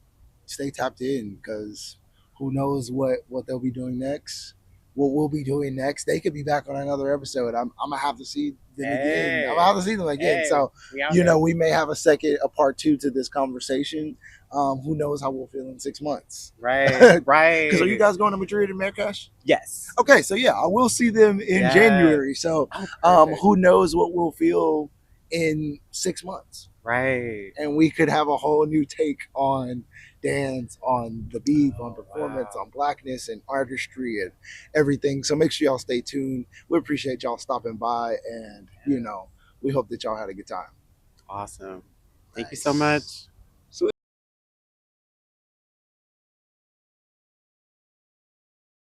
stay tapped in, because who knows what they'll be doing next. What we'll be doing next. They could be back on another episode. I'm gonna have to see them again. I'm gonna Hey, have to see them again. hey, So, we out here. we may have a part two to this conversation. Who knows how we'll feel in 6 months? Right, Because are you right. guys going to Madrid and Marrakesh? Yes. Okay, so yeah, I will see them in Yes. January. So, Oh, perfect. who knows what we'll feel in 6 months? Right. And we could have a whole new take on dance, on the beat, on Oh, performance, wow. on blackness and artistry and everything. So make sure y'all stay tuned. We appreciate y'all stopping by, and Yeah. we hope that y'all had a good time. Awesome. Thank you so Nice. much.